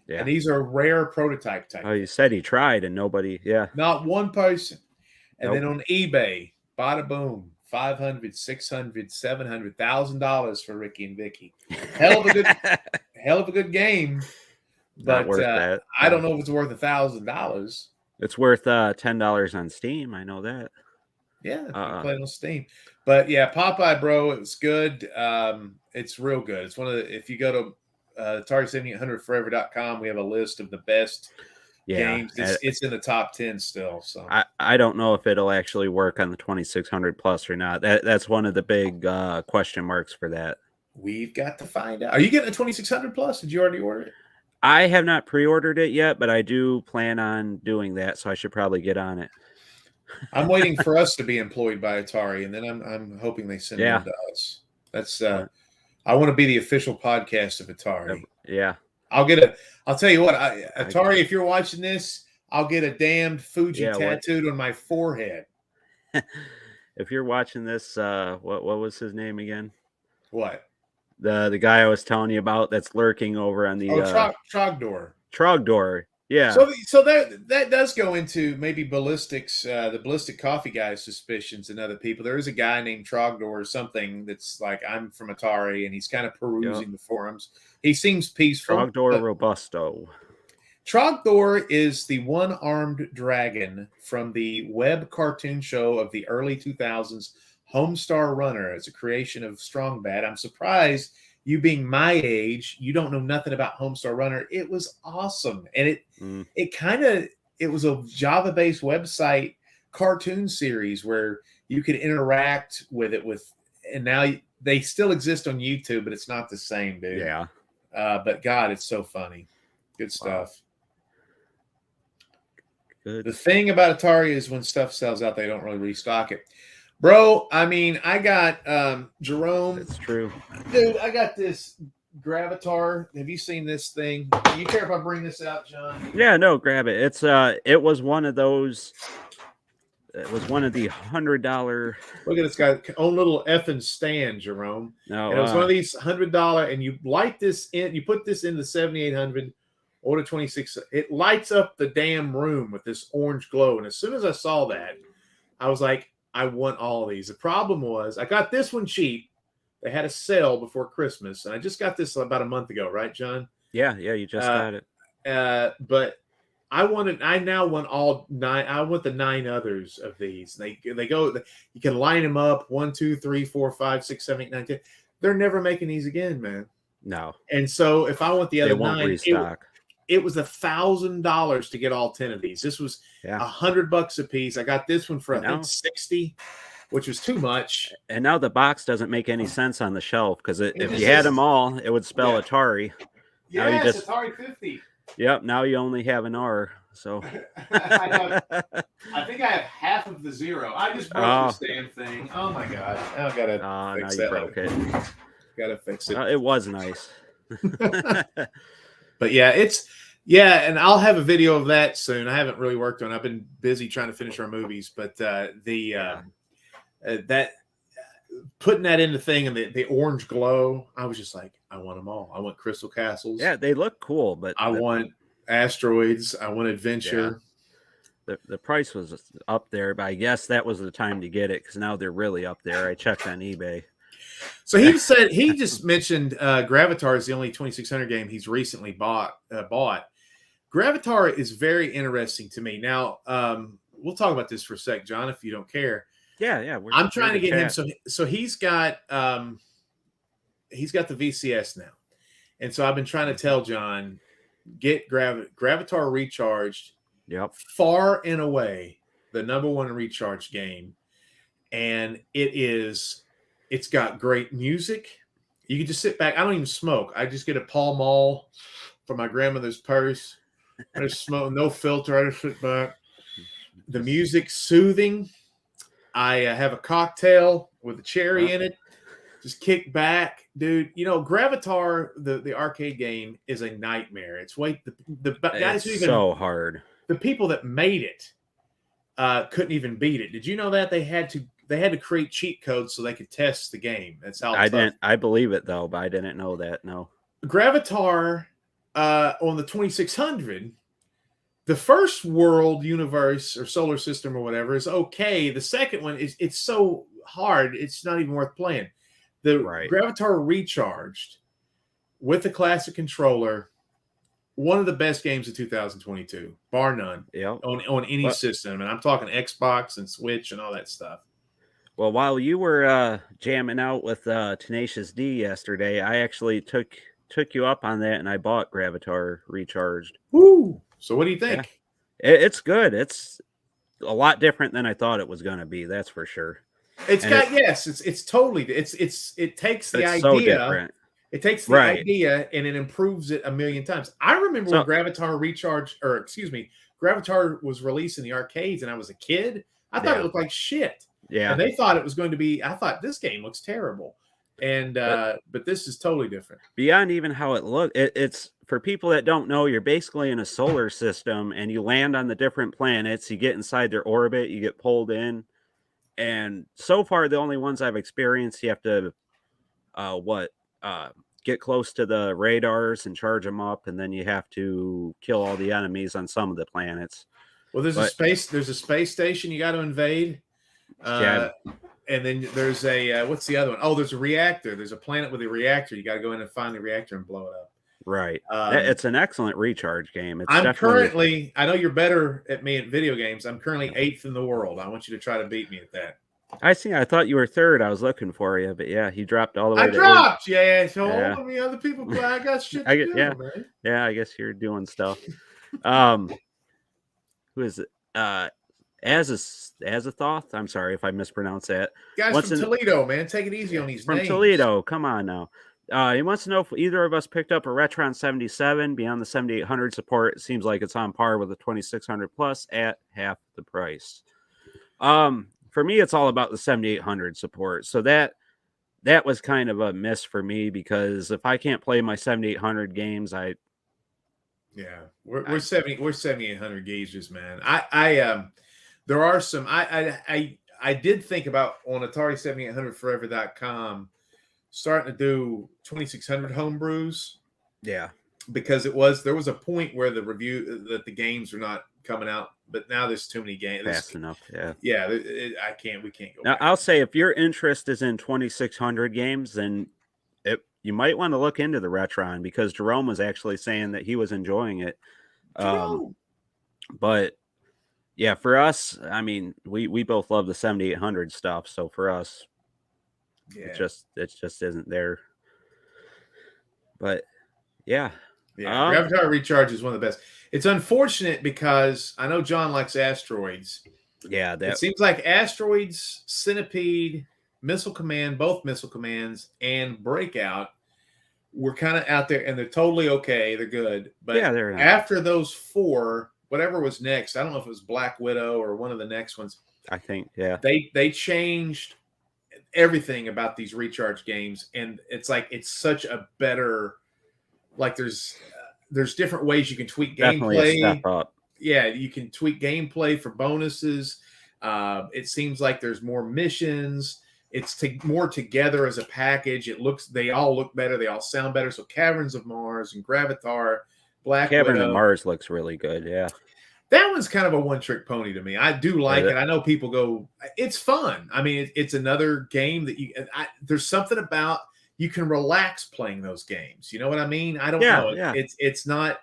Yeah. And these are rare prototype type. Oh, you said he tried and nobody, Not one person. And then on eBay, bada boom, $500, $600, $700,000 for Ricky and Vicky. Hell of a good game. But I don't know if it's worth $1,000. It's worth $10 on Steam. I know that. Yeah, you can play it on Steam. But yeah, Popeye, bro, it's good. It's real good. It's one of the, if you go to Atari7800forever.com, we have a list of the best games. It's in the top 10 still. So I don't know if it'll actually work on the 2600 plus or not. That's one of the big question marks for that. We've got to find out. Are you getting a 2600 plus? Did you already order it? I have not pre-ordered it yet, but I do plan on doing that, so I should probably get on it. I'm waiting for us to be employed by Atari, and then I'm hoping they send them to us. That's I want to be the official podcast of Atari. Yeah. I'll tell you what, Atari, if you're watching this, I'll get a damned Fuji tattooed on my forehead. If you're watching this, what was his name again? What? The guy I was telling you about that's lurking over on the Trogdor. Trogdor. Yeah. So that does go into maybe ballistics, the ballistic coffee guy's suspicions and other people. There is a guy named Trogdor or something that's like, I'm from Atari, and he's kind of perusing the forums. He seems peaceful. Trogdor Robusto. Trogdor is the one-armed dragon from the web cartoon show of the early 2000s, Homestar Runner. It's a creation of Strong Bad. I'm surprised, you being my age, you don't know nothing about Homestar Runner. It was awesome. And it was a Java-based website cartoon series where you could interact with it and now they still exist on YouTube, but it's not the same, dude. Yeah. But God, it's so funny. Good stuff. Good. The thing about Atari is when stuff sells out, they don't really restock it. Bro, I mean, I got Jerome. That's true. Dude, I got this Gravatar. Have you seen this thing? Do you care if I bring this out, John? Yeah, no, grab it. It's it was one of those. It was one of the $100. Look at this guy, own little effing stand, Jerome. No, and it was one of these $100, and you light this in. You put this in the 7800 or the 26. It lights up the damn room with this orange glow. And as soon as I saw that, I was like, I want all of these. The problem was I got this one cheap. They had a sale before Christmas, and I just got this about a month ago, right, John? Yeah, you just got it. But I now want all 9. I want the 9 others of these. They go. You can line them up 1, 2, 3, 4, 5, 6, 7, 8, 9, 10. They're never making these again, man. No. And so if I want the other 9, restock. It was $1,000 to get all 10 of these. This was $100 a piece. I got this one for I think 60, which was too much. And now the box doesn't make any sense on the shelf because if you had them all, it would spell Atari. Yes, Atari 50. Yep. Now you only have an R. So I think I have half of the 0. I just broke this damn thing. Oh my god! I gotta fix that. Broke it. Gotta fix it. It was nice. But and I'll have a video of that soon. I haven't really worked on it. I've been busy trying to finish our movies, but that putting that in the thing and the orange glow, I was just like, I want them all. I want Crystal Castles. Yeah, they look cool, but I want asteroids. I want adventure. Yeah. The price was up there, but I guess that was the time to get it because now they're really up there. I checked on eBay. So he just mentioned Gravatar is the only 2600 game he's recently bought. Gravatar is very interesting to me. Now, we'll talk about this for a sec, John, if you don't care. Yeah. I'm trying to get him. So he's got the VCS now, and so I've been trying to tell John, get Gravatar recharged. Yep. Far and away the number 1 recharge game, and it's got great music. You can just sit back. I don't even smoke. I just get a Pall Mall from my grandmother's purse. I just smoke, no filter. I just sit back. The music's soothing. I have a cocktail with a cherry in it. Just kick back, dude. You know, Gravatar, the arcade game, is a nightmare. It's the guys who so hard. The people that made it couldn't even beat it. Did you know that they had to create cheat codes so they could test the game? That's how I believe it though, but I didn't know that. No. Gravatar on the 2600, the first world, universe, or solar system or whatever is okay. The second one it's so hard, it's not even worth playing. The Gravatar Recharged with the classic controller, one of the best games of 2022, bar none. Yeah. On any system, and I'm talking Xbox and Switch and all that stuff. Well, while you were jamming out with Tenacious D yesterday, I actually took you up on that, and I bought Gravatar Recharged. Woo! So what do you think? Yeah. It's good. It's a lot different than I thought it was going to be. That's for sure. It's totally it takes the idea. So different. It takes the idea and it improves it a million times. I remember when Gravatar Gravatar was released in the arcades, and I was a kid. I thought it looked like shit. Yeah, and they thought it was going to be. I thought this game looks terrible, and but this is totally different. Beyond even how it looked, it's for people that don't know. You're basically in a solar system, and you land on the different planets. You get inside their orbit. You get pulled in, and so far the only ones I've experienced, you have to get close to the radars and charge them up, and then you have to kill all the enemies on some of the planets. Well, there's a space station you got to invade. And then there's what's the other one? Oh, there's a reactor. There's a planet with a reactor. You got to go in and find the reactor and blow it up. Right. It's an excellent recharge game. I know you're better at me at video games. I'm currently 8th in the world. I want you to try to beat me at that. I thought you were 3rd. I was looking for you, but yeah, he dropped all the way. I dropped. Yeah. So other people play. I got shit to do, man. Yeah, I guess you're doing stuff. Who is it? Azathoth. I'm sorry if I mispronounced that. Guys from Toledo, man, take it easy on these from names. Toledo. Come on now. He wants to know if either of us picked up a Retron 77 beyond the 7800 support. It seems like it's on par with the 2600 plus at half the price. For me, it's all about the 7800 support. So that was kind of a miss for me, because if I can't play my 7800 games, we're 7800 gauges, man. There are some I did think about on Atari7800forever.com starting to do 2600 homebrews. Yeah, because there was a point where the review that the games are not coming out, but now there's too many games fast enough. We can't go now back. I'll say, if your interest is in 2600 games, then you might want to look into the Retron, because Jerome was actually saying that he was enjoying it. But yeah, for us, I mean, we both love the 7800 stuff, so for us, it just isn't there. But yeah. Avatar Recharge is one of the best. It's unfortunate because I know John likes Asteroids. Yeah, it seems like Asteroids, Centipede, Missile Command, both Missile Commands, and Breakout were kind of out there, and they're totally okay. They're good. But they're not. After those four, whatever was next, I don't know if it was Black Widow or one of the next ones. I think, yeah. They changed everything about these Recharge games, and it's like it's such a better, like there's different ways you can tweak Definitely gameplay. A step up. Yeah, you can tweak gameplay for bonuses. It seems like there's more missions. It's more together as a package. They all look better. They all sound better. So Caverns of Mars and Gravatar, Black Widow. Cavern of Mars looks really good. Yeah. That one's kind of a one-trick pony to me. I do like it. I know people go, it's fun. I mean, it's another game that there's something about, you can relax playing those games. You know what I mean? I don't know. Yeah. It's not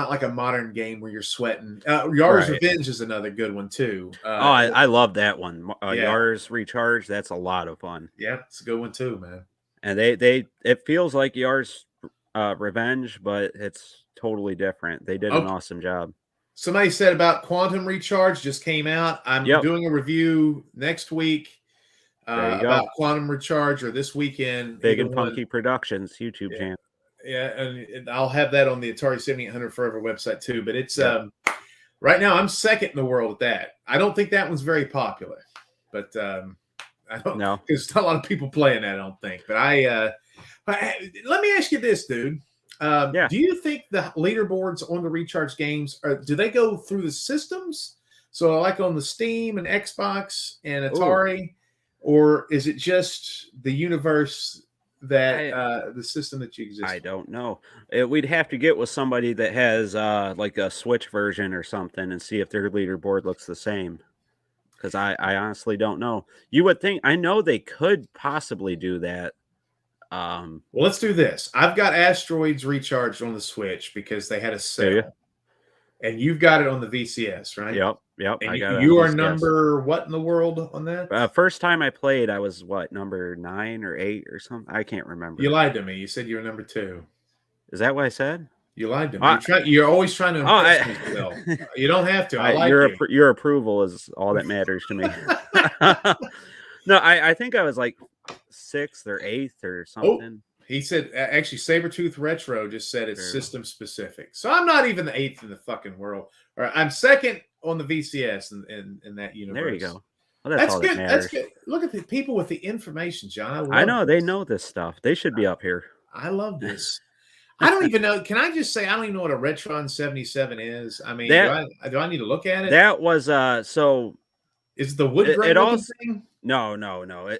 like a modern game where you're sweating. Yars Revenge is another good one too. I love that one. Yars Recharge. That's a lot of fun. Yeah, it's a good one too, man. And it feels like Yars Revenge, but it's totally different. They did an awesome job. Somebody said about Quantum Recharge just came out. I'm doing a review next week about Quantum Recharge, or this weekend. Big and Funky Productions YouTube channel. Yeah, and I'll have that on the Atari 7800 Forever website too. But it's right now I'm second in the world at that. I don't think that one's very popular, but I don't know. There's not a lot of people playing that, I don't think. But let me ask you this, dude. Do you think the leaderboards on the Recharge games do they go through the systems? So like on the Steam and Xbox and Atari, or is it just the universe that the system that you exist? I don't know. We'd have to get with somebody that has like a Switch version or something and see if their leaderboard looks the same. Because I honestly don't know. You would think, I know they could possibly do that. Well, let's do this. I've got Asteroids Recharged on the Switch because they had a sale. And you've got it on the VCS, right? Yep. And you are number what in the world on that? First time I played, I was number 9 or 8 or something. I can't remember. You lied to me. You said you were number 2. Is that what I said? You lied to me. You're always trying to impress me, Phil. You don't have to. Your approval is all that matters to me. No, I think I was like 6th or 8th or something. He said, actually, Sabretooth Retro just said it's system specific. So I'm not even the 8th in the fucking world. All right, I'm second on the VCS in that universe. There you go. Well, that's good. That's good. Look at the people with the information, John. I know. They know this stuff. They should be up here. I love this. I don't even know. Can I just say I don't even know what a Retron 77 is? I mean, do I need to look at it? That was so. Is it the wood grain thing? No.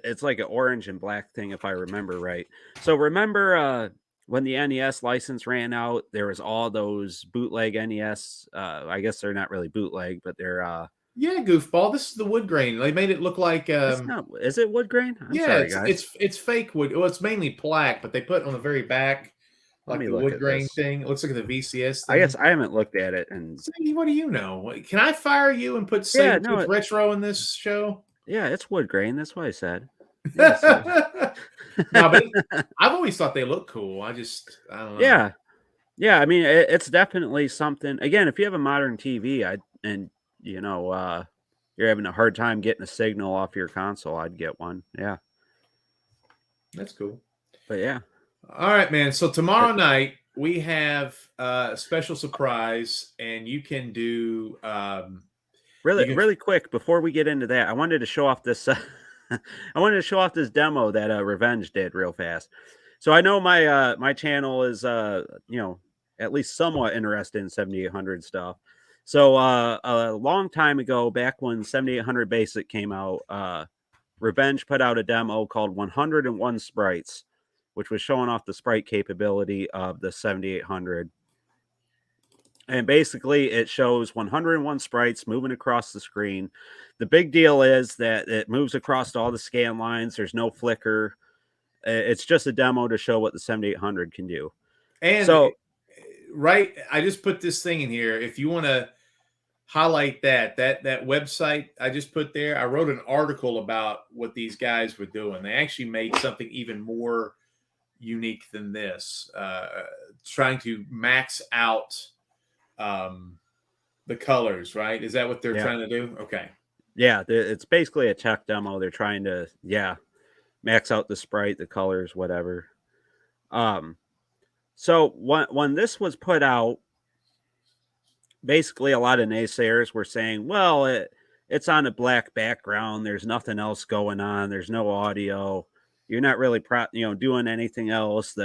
It's like an orange and black thing, if I remember right. So remember when the NES license ran out, there was all those bootleg NES. I guess they're not really bootleg, but they're goofball. This is the wood grain. They made it look like is it wood grain? I'm sorry, guys. It's fake wood. Well, it's mainly plaque, but they put on the very back like the wood grain thing. It looks like the VCS thing. I guess I haven't looked at it. And what do you know? Can I fire you and put Sabretooth Retro in this show? Yeah, it's wood grain. That's what I said. No, but I've always thought they look cool. I don't know. Yeah. I mean, it's definitely something. Again, if you have a modern TV, and you're having a hard time getting a signal off your console, I'd get one. Yeah. That's cool. But yeah. All right, man. So tomorrow night we have a special surprise, and you can do really quick before we get into that. I wanted to show off this. I wanted to show off this demo that Revenge did real fast. So I know my channel is at least somewhat interested in 7800 stuff. So a long time ago, back when 7800 Basic came out, Revenge put out a demo called 101 Sprites, which was showing off the sprite capability of the 7800. And basically, it shows 101 sprites moving across the screen. The big deal is that it moves across all the scan lines. There's no flicker. It's just a demo to show what the 7800 can do. And so, right, I just put this thing in here. If you want to highlight that website I just put there, I wrote an article about what these guys were doing. They actually made something even more unique than this, trying to max out the colors, right? Is that what they're trying to do? Okay. Yeah, it's basically a tech demo. They're trying to, max out the sprite, the colors, whatever. So when this was put out, basically a lot of naysayers were saying, well, it's on a black background. There's nothing else going on. There's no audio. You're not really doing anything else.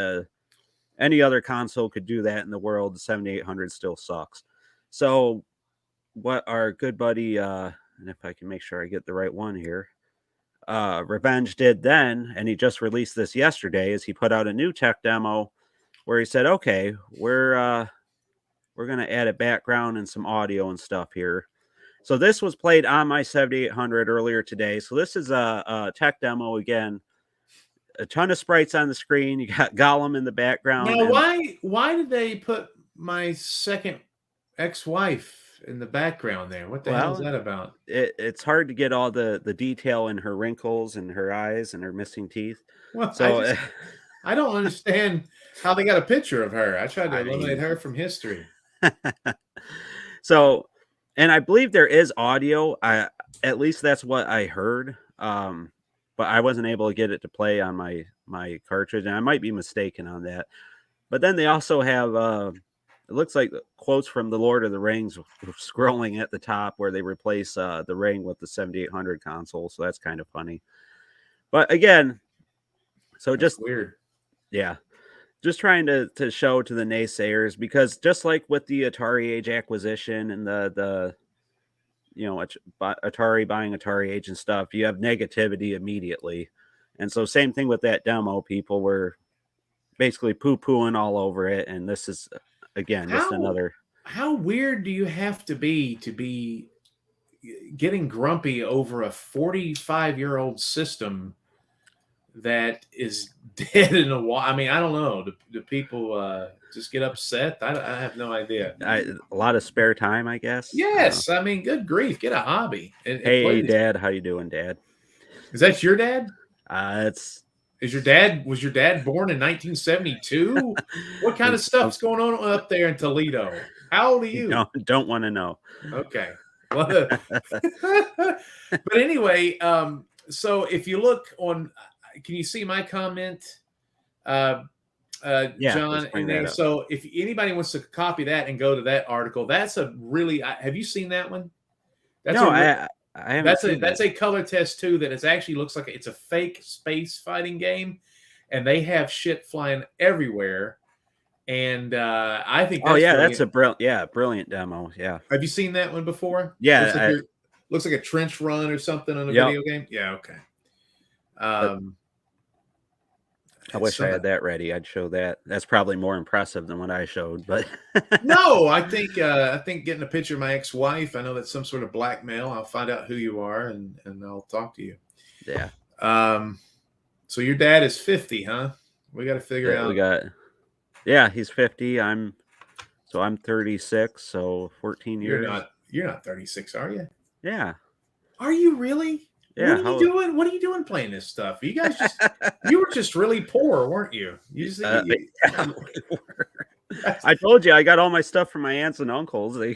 Any other console could do that in the world. The 7800 still sucks. So what our good buddy, and if I can make sure I get the right one here, Revenge did then, and he just released this yesterday, is he put out a new tech demo where he said, okay, we're going to add a background and some audio and stuff here. So this was played on my 7800 earlier today. So this is a tech demo again. A ton of sprites on the screen. You got Gollum in the background. Now, why did they put my second ex-wife in the background there? What the hell is that about? It's hard to get all the detail in her wrinkles and her eyes and her missing teeth. Well, so I don't understand how they got a picture of her. I tried to eliminate her from history. So, and I believe there is audio. At least that's what I heard. But I wasn't able to get it to play on my cartridge, and I might be mistaken on that. But then they also have, it looks like quotes from the Lord of the Rings scrolling at the top where they replace the ring with the 7800 console. So that's kind of funny. But again, so that's just weird. Yeah. Just trying to show to the naysayers, because just like with the AtariAge acquisition and the Atari buying AtariAge and stuff, you have negativity immediately. And so same thing with that demo. People were basically poo-pooing all over it. And this is, again, just another. How weird do you have to be getting grumpy over a 45-year-old system that is dead in a while? I mean, I don't know. Do people just get upset? I have no idea. A lot of spare time, I guess. Yes. I mean, good grief. Get a hobby. Hey, Dad. How you doing, Dad? Is that your dad? Was your dad born in 1972? What kind of stuff's going on up there in Toledo? How old are you? Don't want to know. Okay. Well, but anyway, so if you look on, can you see my comment, John? And then, so if anybody wants to copy that and go to that article, that's a really. Have you seen that one? I haven't. That's a color test too. That it actually looks like it's a fake space fighting game, and they have shit flying everywhere. And I think. That's a brilliant demo. Yeah. Have you seen that one before? Yeah. Looks like a trench run or something on a video game. Yeah. Okay. I wish I had that ready. I'd show that. That's probably more impressive than what I showed. But no, I think getting a picture of my ex-wife, I know that's some sort of blackmail. I'll find out who you are and I'll talk to you. Yeah. So your dad is 50, huh? We got to figure out. He's 50. I'm 36, so 14 years. You're not 36, are you? Yeah. Are you really? Yeah. What are you doing? What are you doing playing this stuff? You guys you were just really poor, weren't you? I told you I got all my stuff from my aunts and uncles. They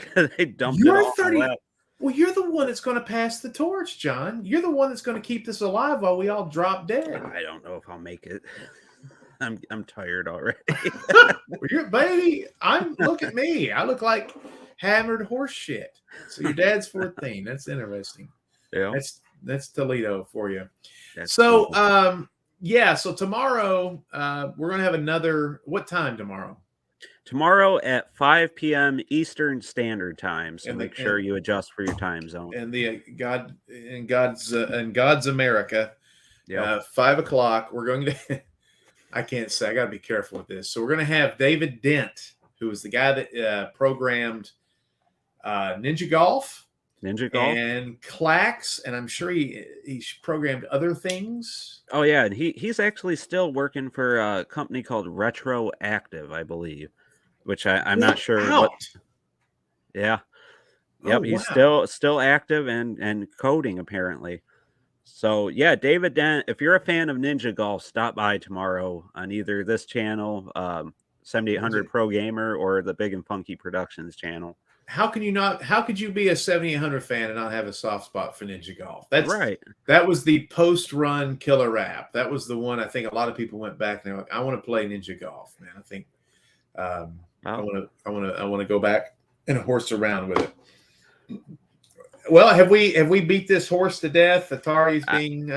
dumped it all. Well, you're the one that's going to pass the torch, John. You're the one that's going to keep this alive while we all drop dead. I don't know if I'll make it. I'm tired already. Well, baby, look at me. I look like hammered horse shit. So your dad's 14. That's interesting. Yeah. That's Toledo for you. That's so cool. so tomorrow we're gonna have another. What time tomorrow? Tomorrow at 5 p.m. Eastern Standard Time. So make sure you adjust for your time zone. And God's America. Yeah. 5 o'clock. We're going to. I can't say. I got to be careful with this. So we're going to have David Dent, who was the guy that programmed Ninja Golf, and Clax, and I'm sure he programmed other things. Oh yeah, and he's actually still working for a company called Retroactive, I believe, which I'm not sure what. Yeah. Yep, he's still active and coding apparently. So yeah, David Dent, if you're a fan of Ninja Golf, stop by tomorrow on either this channel, 7800 Pro Gamer, or the Big and Funky Productions channel. How could you be a 7800 fan and not have a soft spot for Ninja Golf? That's right. That was the post-run killer app. That was the one I think a lot of people went back and they're like, I want to play Ninja Golf, man. I think I want to go back and horse around with it. Well, have we beat this horse to death? Atari's being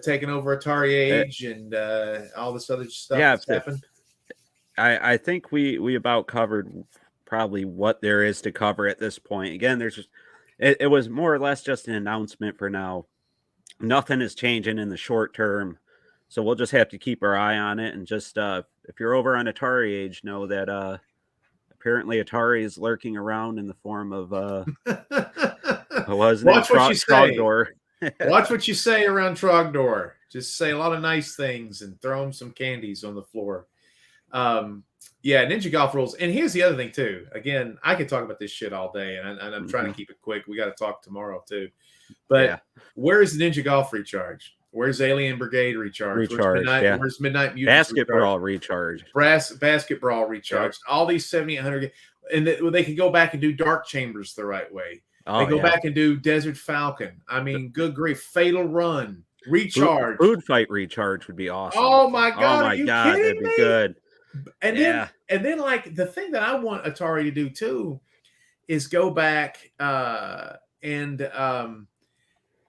taken over AtariAge and all this other stuff that's happened. I think we about covered probably what there is to cover at this point. Again, it was more or less just an announcement for now. Nothing is changing in the short term, so we'll just have to keep our eye on it. And just if you're over on AtariAge, know that apparently Atari is lurking around in the form of Watch what you say. Watch what you say around Trogdor. Just say a lot of nice things and throw him some candies on the floor. Yeah, Ninja Golf rules. And here's the other thing too. Again, I could talk about this shit all day, and I'm trying to keep it quick. We got to talk tomorrow too. But where is the Ninja Golf recharge? Where's Alien Brigade recharge? Where's Midnight Mutants Basketball recharge? Basketball recharge. All these 7800, and they can go back and do Dark Chambers the right way. They go back and do Desert Falcon. I mean, good grief, Fatal Run recharge. Food Fight recharge would be awesome. Oh my god! Oh my god, that'd be good. And then like the thing that I want Atari to do too is go back and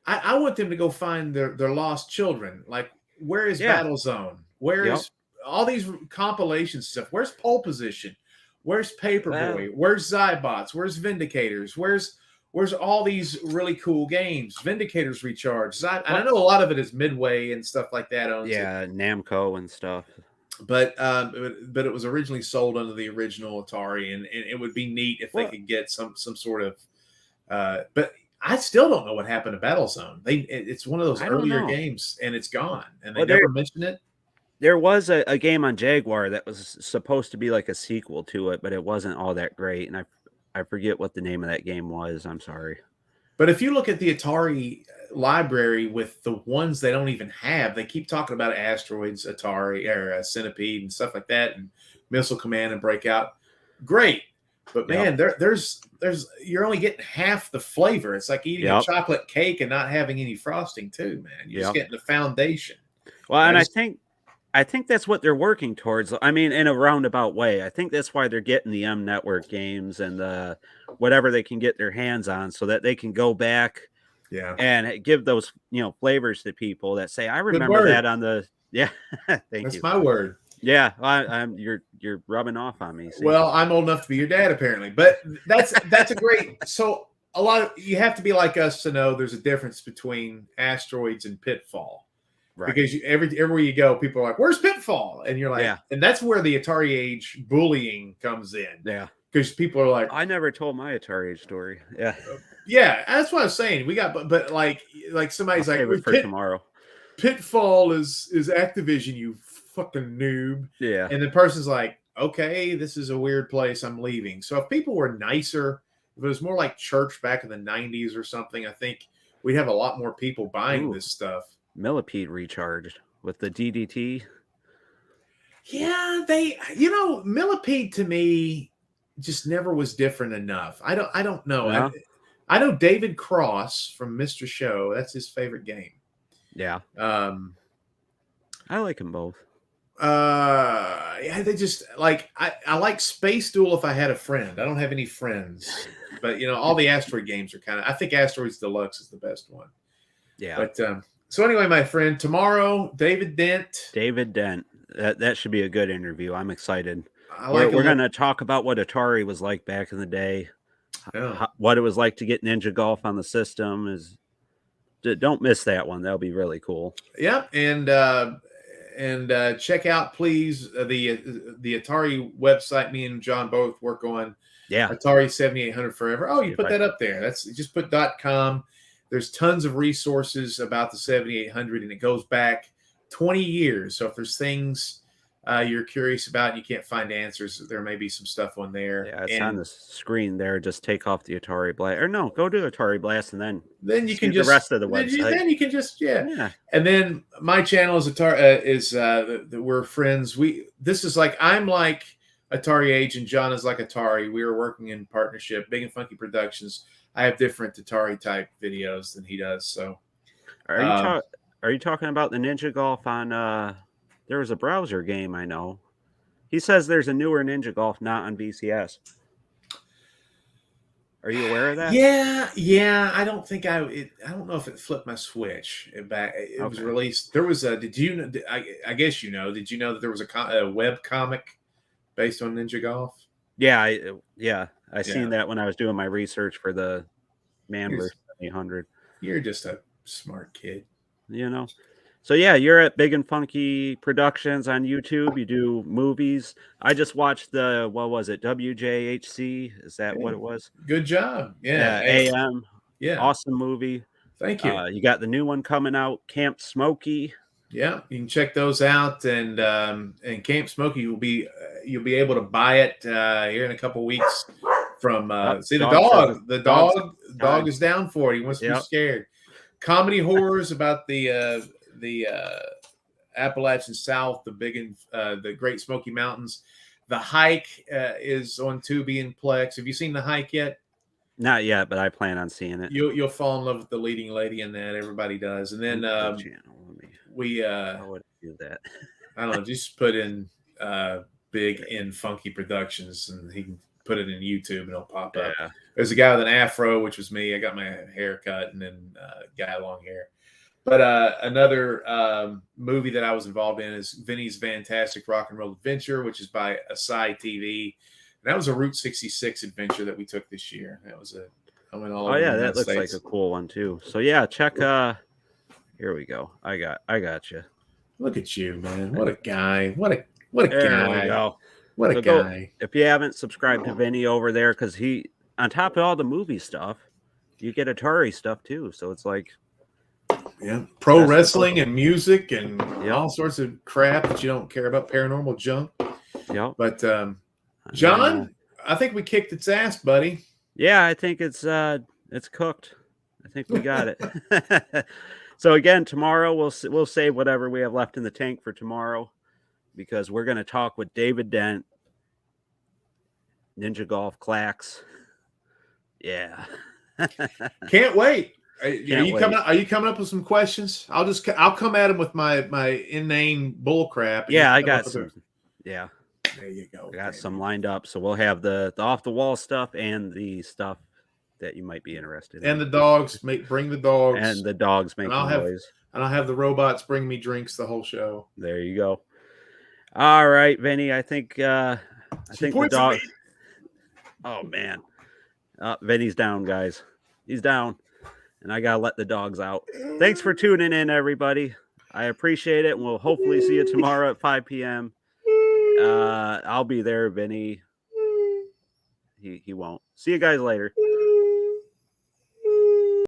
I want them to go find their lost children. Like, where is Battlezone? Where is all these compilation stuff? Where's Pole Position? Where's Paperboy? Where's Zybots? Where's Vindicators? Where's all these really cool games? Vindicators recharge. I know a lot of it is Midway and stuff like that. Namco and stuff. But it was originally sold under the original Atari, and it would be neat if they could get some sort of. But I still don't know what happened to Battlezone. It's one of those earlier games, and it's gone, and they never mentioned it. There was a game on Jaguar that was supposed to be like a sequel to it, but it wasn't all that great, and I forget what the name of that game was. I'm sorry. But if you look at the Atari library with the ones they don't even have, they keep talking about Asteroids, Atari, or Centipede, and stuff like that, and Missile Command and Breakout. Great, but man, there's you're only getting half the flavor. It's like eating a chocolate cake and not having any frosting, too, man. You're just getting the foundation. Well, and I think that's what they're working towards. I mean, in a roundabout way. I think that's why they're getting the M Network games and whatever they can get their hands on, so that they can go back and give those flavors to people that say, I remember that on the Thank you. That's my word. Yeah, you're rubbing off on me. See? Well, I'm old enough to be your dad, apparently. But that's a great. So you have to be like us to know there's a difference between Asteroids and Pitfall. Right. Because everywhere you go, people are like, "Where's Pitfall?" And you're like, and that's where the AtariAge bullying comes in. Yeah, because people are like, I never told my AtariAge story. Yeah, that's what I was saying. We got, but like somebody's like, for tomorrow. Pitfall is Activision, you fucking noob. Yeah, and the person's like, okay, this is a weird place, I'm leaving. So if people were nicer, if it was more like church back in the 90s or something, I think we'd have a lot more people buying this stuff. Millipede recharged with the DDT. Yeah, Millipede to me just never was different enough. I don't know. Yeah. I know David Cross from Mr. Show. That's his favorite game. Yeah. I like them both. Yeah, they just like I like Space Duel if I had a friend. I don't have any friends, but all the Asteroid games are kind of. I think Asteroids Deluxe is the best one. Yeah. But so anyway, my friend, tomorrow, David Dent. David Dent. That should be a good interview. I'm excited. We're going to talk about what Atari was like back in the day. What it was like to get Ninja Golf on the system. Don't miss that one. That'll be really cool. Yep, and check out please the Atari website. Me and John both work on. Yeah, Atari 7800 Forever. Oh, you put that up there. That's just put .com. There's tons of resources about the 7800, and it goes back 20 years. So if there's things you're curious about and you can't find answers, there may be some stuff on there. Yeah, it's on the screen there. Just take off the Atari Blast. Or no, go to Atari Blast, and then you can just the rest of the website. Then you can just yeah. And then my channel is Atari. We're friends. This is like I'm like AtariAge, and John is like Atari. We are working in partnership. Big and Funky Productions. I have different Atari type videos than he does. So, are you talking about the Ninja Golf on? There was a browser game I know. He says there's a newer Ninja Golf not on VCS. Are you aware of that? Yeah. I don't think I don't know if it flipped my switch. It was released. There was a. Did you? I guess you know. Did you know that there was a web comic based on Ninja Golf? Yeah, I seen that when I was doing my research for the Man vs. 800. You're just a smart kid. So yeah, you're at Big and Funky Productions on YouTube. You do movies. I just watched what was it? WJHC? Is that what it was? Good job. Yeah. AM. Yeah. Awesome movie. Thank you. You got the new one coming out, Camp Smokey. Yeah, you can check those out, and Camp Smokey you'll be able to buy it here in a couple weeks from the dog is down for it. He wants to be scared. Comedy horrors about the Appalachian South, the Great Smoky Mountains. The Hike is on Tubi and Plex. Have you seen The Hike yet? Not yet, but I plan on seeing it. You'll fall in love with the leading lady in that. Everybody does. And then how would I do that? I don't know. Just put in Big and Funky Productions, and he can put it in YouTube, and it'll pop up. There's a guy with an afro, which was me. I got my hair cut, and then guy long hair. But another movie that I was involved in is Vinnie's Fantastic Rock and Roll Adventure, which is by Asai TV. And that was a Route 66 adventure that we took this year. That was I went all over. That looks like a cool one too. So yeah, check. Here we go. I got you. Look at you, man! What a guy! What a there guy! We go. What a guy! If you haven't subscribed to Vinnie over there, because he, on top of all the movie stuff, you get Atari stuff too. So it's like, pro wrestling and music and all sorts of crap that you don't care about, paranormal junk. Yeah. But John, I think we kicked its ass, buddy. Yeah, I think it's cooked. I think we got it. So again, tomorrow we'll save whatever we have left in the tank for tomorrow, because we're going to talk with David Dent, Ninja Golf Clacks. Yeah. Can't wait. Are you coming up with some questions? I'll come at him with my inane bull crap. Yeah, I got some. Yeah. There you go. I got some lined up, so we'll have the off the wall stuff and the stuff that you might be interested in. And the dogs, bring the dogs. And the dogs make noise. And I'll have the robots bring me drinks the whole show. There you go. All right, Vinny. I think the dog. Oh man, Vinny's down, guys. He's down, and I gotta let the dogs out. Thanks for tuning in, everybody. I appreciate it, and we'll hopefully see you tomorrow at 5 p.m. I'll be there, Vinny. He won't. See you guys later.